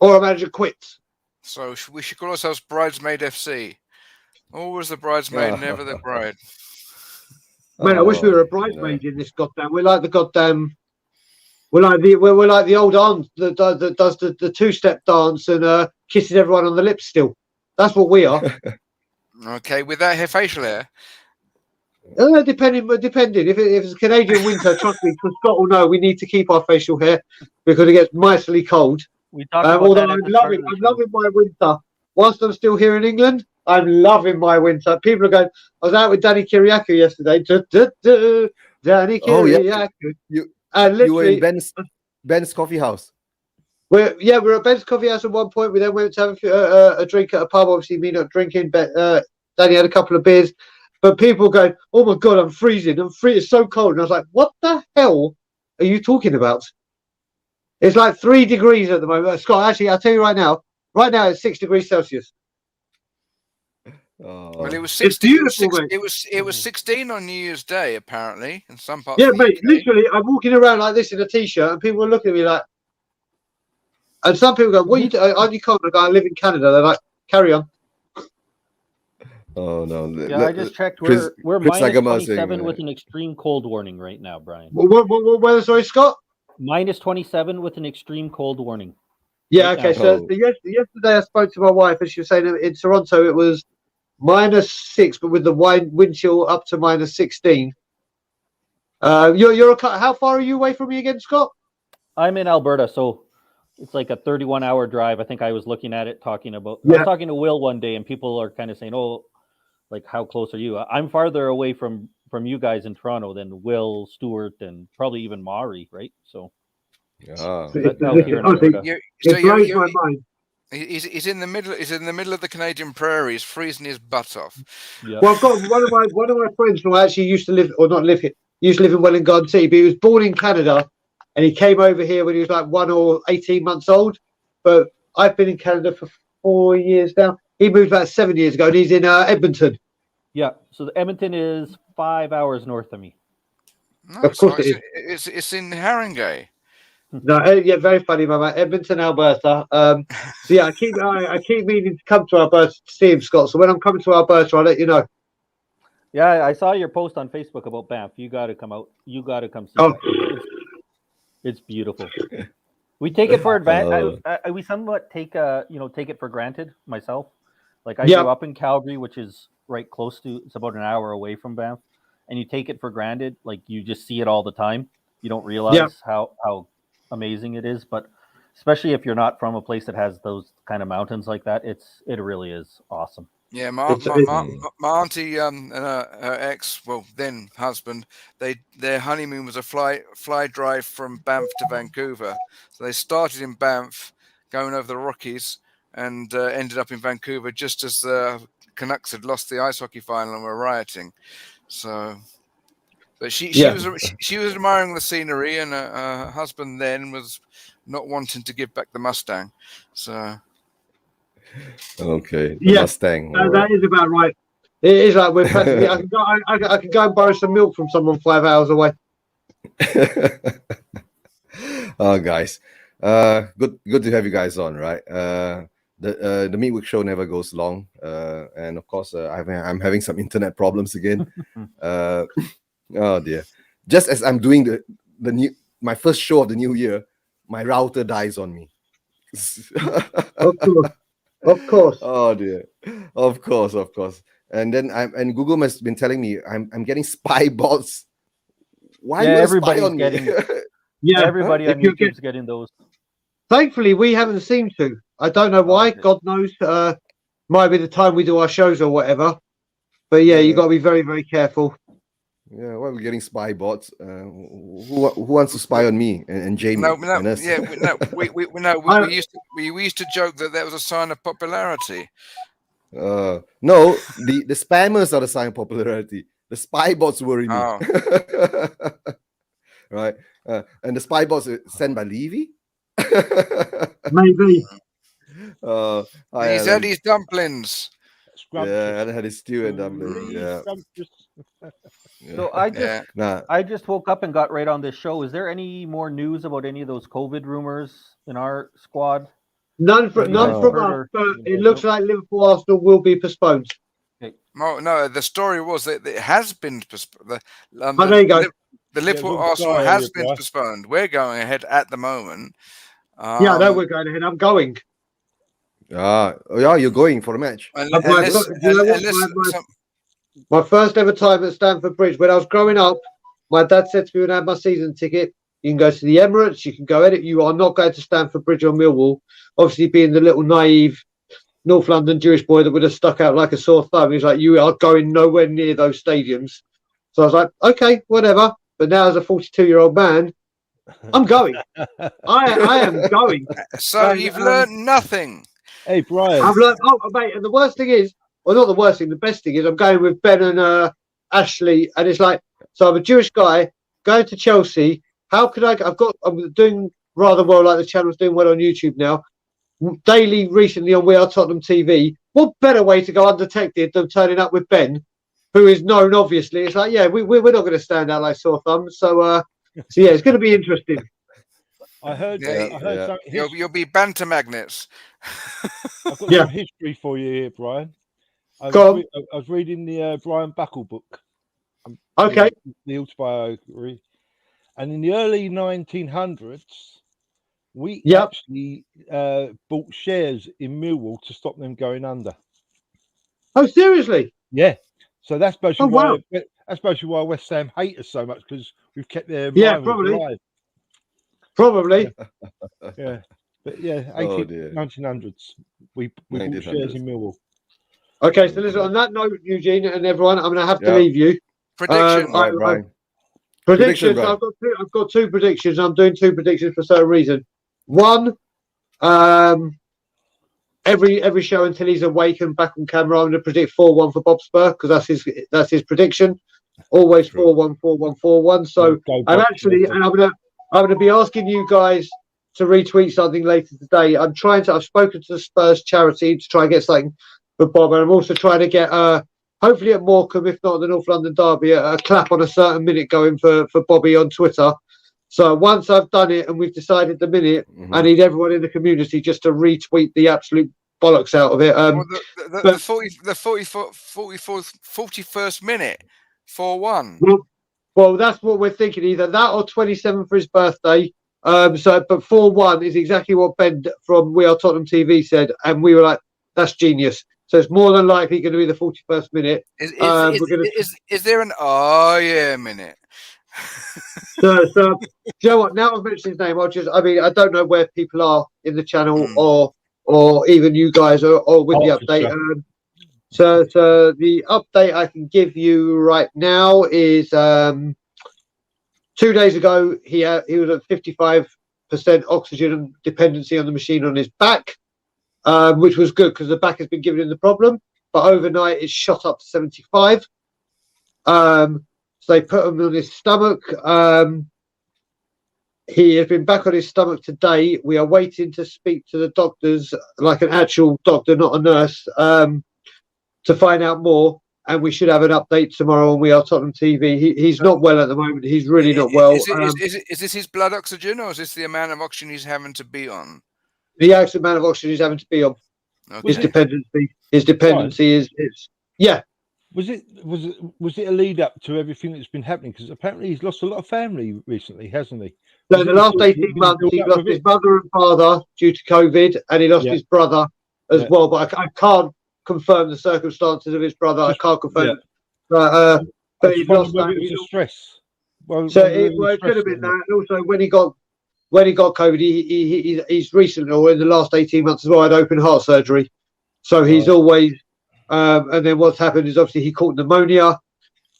Or a manager quits. So we should call ourselves Bridesmaid FC. Always the bridesmaid, never the bride. Man, I wish we were a bridesmaid in this goddamn. We're like the goddamn. We're like the old aunt that does the two-step dance and kisses everyone on the lips still. That's what we are. Okay, with that facial hair. Depending. If it's Canadian winter, trust me, because Scott will know we need to keep our facial hair because it gets mightily cold. We talked about although that I'm loving my winter. Whilst I'm still here in England, I'm loving my winter. People are going. I was out with Danny Kiriakou yesterday. Danny Kiriakou. You were in Ben's coffee house. We're at Ben's coffee house at one point. We then went to have a drink at a pub. Obviously, me not drinking, but Danny had a couple of beers. But people going, oh my God, I'm freezing. It's so cold. And I was like, what the hell are you talking about? It's like 3 degrees at the moment. Scott, actually, I'll tell you right now it's 6 degrees Celsius. Well, it was 16. It was 16 on New Year's Day, apparently, in some parts. Yeah, mate. Literally, I'm walking around like this in a t-shirt, and people are looking at me like. And some people go, "What are you doing? Aren't you cold?" I go, "I live in Canada." They're like, "Carry on." Oh no! Yeah, I just checked. We're minus 27 with an extreme cold warning right now, Brian. What weather? Sorry, Scott. Minus 27 with an extreme cold warning. Yeah. Right okay. So yesterday I spoke to my wife, and she was saying in Toronto it was -6, but with the wind chill up to -16. How far are you away from me again, Scott? I'm in Alberta, so it's like a 31-hour drive. I think I was looking at it, talking about. I was talking to Will one day, and people are kind of saying, "Oh, like how close are you?" I'm farther away from you guys in Toronto than Will, Stewart, and probably even Maury, right? So, out here in Alberta. He's in the middle. He's in the middle of the Canadian prairies, freezing his butt off. Yep. Well, I've got one of my friends who actually used to live, or not live here, used to live in Welland Garden City, but he was born in Canada, and he came over here when he was like 1 or 18 months old. But I've been in Canada for 4 years now. He moved about 7 years ago, and he's in Edmonton. Yeah, so Edmonton is 5 hours north of me. No, of course it is. It's in Haringey. No, yeah, very funny, my man. Edmonton, Alberta. So yeah, I keep meaning to come to Alberta to see him, Scott. So when I'm coming to Alberta, I'll let you know. Yeah, I saw your post on Facebook about Banff. You got to come out. You got to come see it. It's beautiful. We take it for advantage. We somewhat take it for granted. Myself, like I grew up in Calgary, which is right close to. It's about an hour away from Banff, and you take it for granted. Like you just see it all the time. You don't realize how amazing it is, but especially if you're not from a place that has those kind of mountains like that, it really is awesome. Yeah, my auntie and her ex, well then husband, their honeymoon was a fly drive from Banff to Vancouver. So they started in Banff, going over the Rockies, and ended up in Vancouver just as the Canucks had lost the ice hockey final and were rioting. So. But she was admiring the scenery, and her husband then was not wanting to give back the Mustang. So okay, Mustang. That is about right. It is like we're practically. I can go and borrow some milk from someone 5 hours away. Oh, guys, Good to have you guys on, right? The Midweek show never goes long, and of course, I'm having some internet problems again. Oh dear! Just as I'm doing my first show of the new year, my router dies on me. Of course. Oh dear! Of course. And then Google has been telling me I'm getting spy bots. Why would everybody's spy on getting me? everybody on YouTube's getting those. Thankfully, we haven't seemed to. I don't know why. Okay. God knows. Might be the time we do our shows or whatever. But yeah, you got to be very, very careful. Yeah, why are we getting spy bots? Who wants to spy on me and Jamie? And us? We used to joke that was a sign of popularity. No, the spammers are the sign of popularity. The spy bots worry me. Oh. Right, and the spy bots are sent by Levy. Maybe. He's had his dumplings. Yeah, I had his stew and dumplings. Yeah. So I just woke up and got right on this show. Is there any more news about any of those COVID rumors in our squad? None from us, but it looks like Liverpool Arsenal will be postponed. Okay. No, the story was that it has been postponed. There you go. The Liverpool Arsenal has been postponed. We're going ahead at the moment. Yeah, I know we're going ahead. I'm going. Yeah, you're going for a match. My first ever time at Stamford Bridge, when I was growing up, my dad said to me when I had my season ticket, you can go to the Emirates, you can go edit. You are not going to Stamford Bridge or Millwall. Obviously, being the little naive North London Jewish boy that would have stuck out like a sore thumb, he's like, you are going nowhere near those stadiums. So I was like, okay, whatever. But now as a 42-year-old man, I'm going. I am going. So you've learned nothing. Hey, Brian. I've learned, mate, and the worst thing is, well, not the worst thing, the best thing is I'm going with Ben and Ashley, and it's like, so I'm a Jewish guy going to Chelsea. How could I'm doing rather well, like the channel's doing well on YouTube now. Daily recently on We Are Tottenham TV. What better way to go undetected than turning up with Ben, who is known, obviously. It's like, yeah, we're not going to stand out like sore thumbs. So yeah, it's going to be interesting. I heard you'll be banter magnets. I've got some history for you here, Brian. I was reading the Brian Buckle book. Okay. The autobiography. And in the early 1900s, we actually bought shares in Millwall to stop them going under. Oh, seriously? Yeah. So that's basically why West Ham hate us so much, because we've kept their probably alive. Probably. Yeah. But yeah, 1900s, we bought shares in Millwall. Okay, so listen, on that note, Eugene and everyone, I'm going to have to leave you. Predictions. Predictions. I've got two predictions. I'm doing two predictions for certain reason. One, every show until he's awake and back on camera, I'm going to predict 4-1 for Bob Spur, because that's his prediction. Always 4-1, 4-1, 4-1. So I'm going to be asking you guys to retweet something later today. I've spoken to the Spurs charity to try and get something for Bob, and I'm also trying to get hopefully at Morecambe, if not the North London Derby, a clap on a certain minute going for Bobby on Twitter. So once I've done it and we've decided the minute, I need everyone in the community just to retweet the absolute bollocks out of it. The 41st minute, 4-1. Well, that's what we're thinking. Either that or 27 for his birthday. But 4-1 is exactly what Ben from We Are Tottenham TV said, and we were like, "That's genius." So it's more than likely going to be the 41st minute. Is there an minute? so do you know what? Now I've mentioned his name, I don't know where people are in the channel or even you guys or with the update. So the update I can give you right now is 2 days ago he was at 55% oxygen dependency on the machine on his back, which was good because the back has been giving him the problem. But overnight it's shot up to 75. So they put him on his stomach. He has been back on his stomach today. We are waiting to speak to the doctors, like an actual doctor, not a nurse, to find out more. and we should have an update tomorrow on We Are Tottenham TV. He's not well at the moment. He's really not well. Is this his blood oxygen, or is this the amount of oxygen he's having to be on? The actual amount of oxygen he's having to be on. Okay. His dependency is yeah. Was it a lead up to everything that's been happening? Because apparently he's lost a lot of family recently, hasn't he? So in the last 18 months, he lost his mother and father due to COVID, and he lost his brother as well. But I can't confirm the circumstances of his brother. I can't confirm it. But he lost that. It was stress. It could have been that. And also, when he got COVID, he's recently, or in the last 18 months as well, had open heart surgery. So he's always. And then what's happened is obviously he caught pneumonia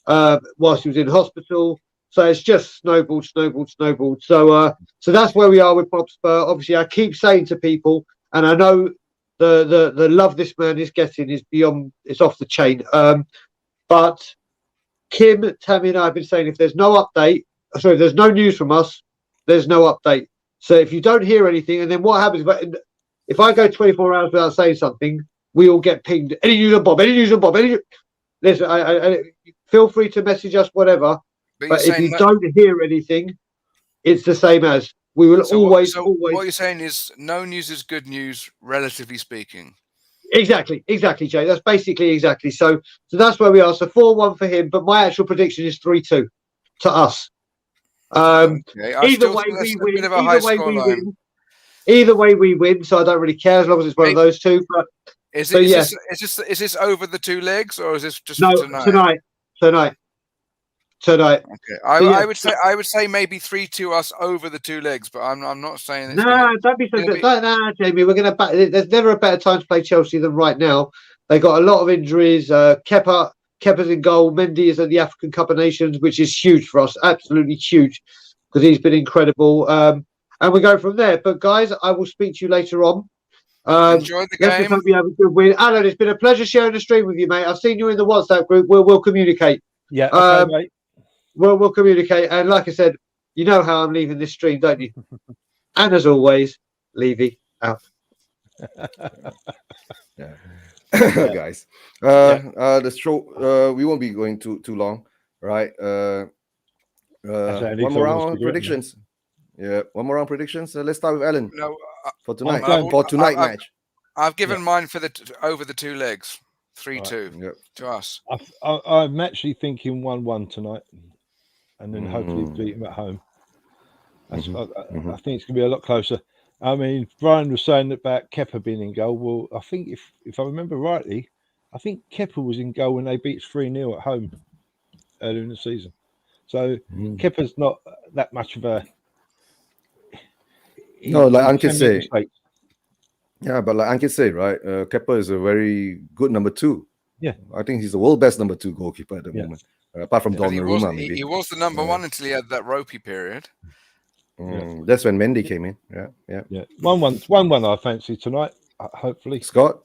whilst he was in hospital. So it's just snowballed. So that's where we are with Bob Spur. Obviously, I keep saying to people, and I know the love this man is getting is beyond, it's off the chain. But Kim, Tammy, and I have been saying if there's no update, sorry, if there's no news from us, there's no update. So if you don't hear anything, and then what happens? If I go 24 hours without saying something, we all get pinged. Any news on Bob? Listen, I feel free to message us, whatever. But if you don't hear anything, it's the same as we will always. What you're saying is no news is good news, relatively speaking. Exactly, Jay. That's basically exactly. So that's where we are. So 4-1 for him, but my actual prediction is 3-2 to us. Either way we win. Either way we win. So I don't really care as long as it's one of those two. But is this over the 2 legs, or is this just for tonight? Tonight. Okay, I would say maybe 3-2 us over the 2 legs, but I'm not saying. Don't be so good. No, Jamie, we're gonna. There's never a better time to play Chelsea than right now. They got a lot of injuries. Kepa's in goal. Mendy is at the African Cup of Nations, which is huge for us. Absolutely huge, because he's been incredible. And we go from there. But guys, I will speak to you later on. Enjoy the game. Let's just hope you have a good win. Alan, it's been a pleasure sharing the stream with you, mate. I've seen you in the WhatsApp group. We'll communicate. Yeah, okay, mate. We'll communicate. And like I said, you know how I'm leaving this stream, don't you? And as always, Levy out. Guys. The show, we won't be going too long, right? One more round of predictions. Yeah, one more round predictions. Let's start with Alan. No, for tonight. For tonight match. I've given mine for over the 2 legs. 3-2 to us. I'm actually thinking 1-1 tonight, and then hopefully beat him at home. I think it's going to be a lot closer. I mean, Brian was saying about Kepa being in goal. Well, I think if I remember rightly, I think Kepa was in goal when they beat 3-0 at home earlier in the season. So Kepa's not that much of a. No, like Ankit said. Yeah, but like Ankit said, right? Kepa is a very good number 2. Yeah, I think he's the world best number 2 goalkeeper at the moment. Apart from Donnarumma, maybe. He was the number 1 until he had that ropey period. That's when Mendy came in. Yeah. 1-1 I fancy tonight, hopefully. Scott?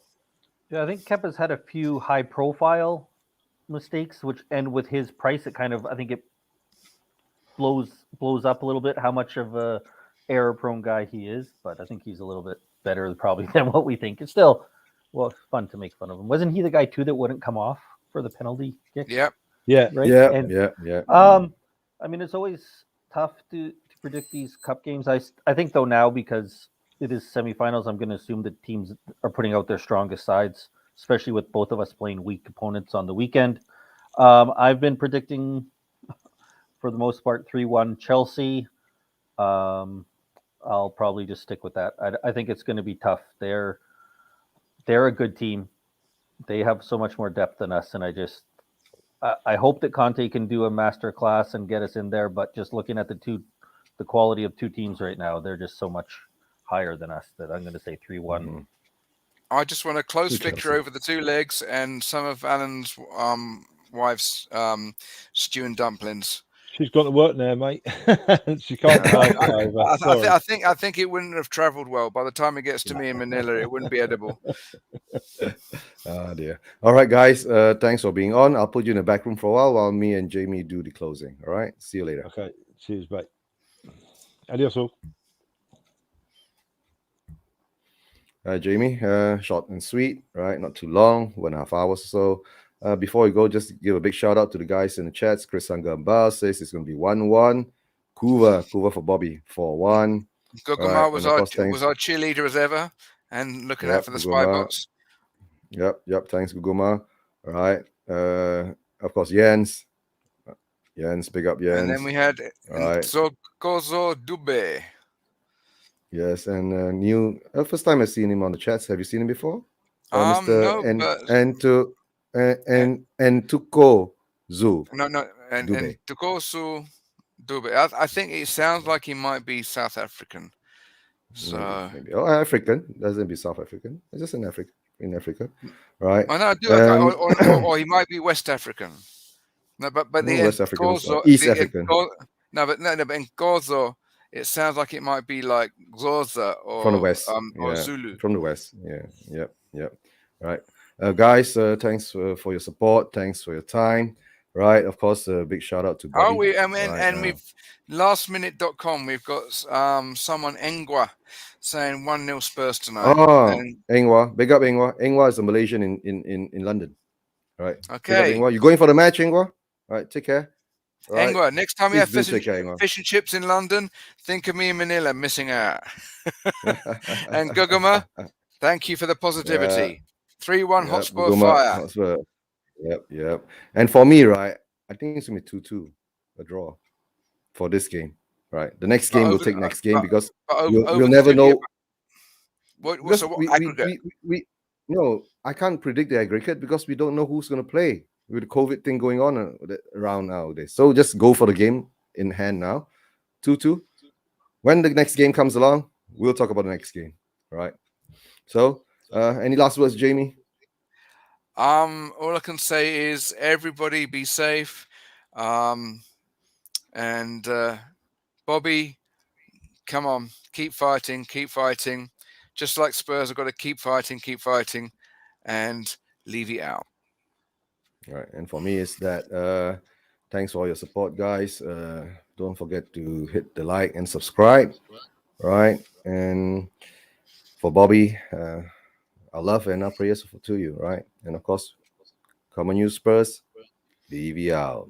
Yeah, I think Kepa's had a few high-profile mistakes, which and with his price, I think it blows up a little bit how much of a error-prone guy he is. But I think he's a little bit better probably than what we think. It's still, well, fun to make fun of him. Wasn't he the guy too that wouldn't come off for the penalty kick? Yeah. Right? Yeah. I mean, it's always tough to predict these cup games. I think though now, because it is semifinals, I'm going to assume that teams are putting out their strongest sides, especially with both of us playing weak opponents on the weekend. I've been predicting for the most part 3-1 Chelsea. I'll probably just stick with that. I think it's going to be tough. They're a good team. They have so much more depth than us, and I hope that Conte can do a master class and get us in there. But just looking at the quality of 2 teams right now, they're just so much higher than us that I'm going to say 3-1. I just want a close victory over the 2 legs and some of Alan's wife's stew and dumplings. She's got to work now, mate. She can't drive over. I think it wouldn't have travelled well. By the time it gets to me in Manila, it wouldn't be edible. Oh dear. All right, guys. Thanks for being on. I'll put you in the back room for a while me and Jamie do the closing. All right. See you later. Okay. Cheers, mate. Adios all. Jamie, short and sweet, right? Not too long, 1.5 hours or so. Before we go, just give a big shout out to the guys in the chats. Chris Angamba says it's going to be 1-1. Kuva for Bobby 4-1. Gugama was and of course, was our cheerleader as ever, and looking out for the spy Guguma. bots. Yep. Thanks, Guguma. All right. Of course, Jens, big up Jens. And then we had right. Zokozo Dube. Yes, and new first time I've seen him on the chats. Have you seen him before? No, and Tuko Zu. No, and Tukosu Dube. I think it sounds like he might be South African. So maybe. African. Doesn't be South African. It's just in Africa, right? Oh no, or he might be West African. No, but the West African, East African. But in Gozo, it sounds like it might be like Xhosa or from the West, or Zulu. From the West, Yep. Right, guys. Thanks for your support. Thanks for your time. Right, of course, a big shout out to Bobby. We've lastminute.com. We've got someone Engwa saying 1-0 Spurs tonight. Engwa, big up Engwa. Engwa is a Malaysian in London. Right. Okay. Engwa, you going for the match, Engwa? Right, take care. Right. Engwa, next time you have fish and chips in London, think of me in Manila missing out. And Gugama, thank you for the positivity. 3-1 Hotspur Fire. Hotspur. Yep. And for me, right, I think it's going to be 2-2, a draw for this game. Right. The next game we'll take next game because we'll never know. No, I can't predict the aggregate because we don't know who's going to play with the COVID thing going on around nowadays. So just go for the game in hand now. 2-2. When the next game comes along, we'll talk about the next game. Right. So, any last words, Jamie? All I can say is everybody be safe. And Bobby, come on, keep fighting. Just like Spurs, have got to keep fighting, and leave it out. Right, and for me, it's that thanks for all your support, guys. Don't forget to hit the like and subscribe. Right, and for Bobby, our love and our prayers to you. Right, and of course, come on, you Spurs, leave it out.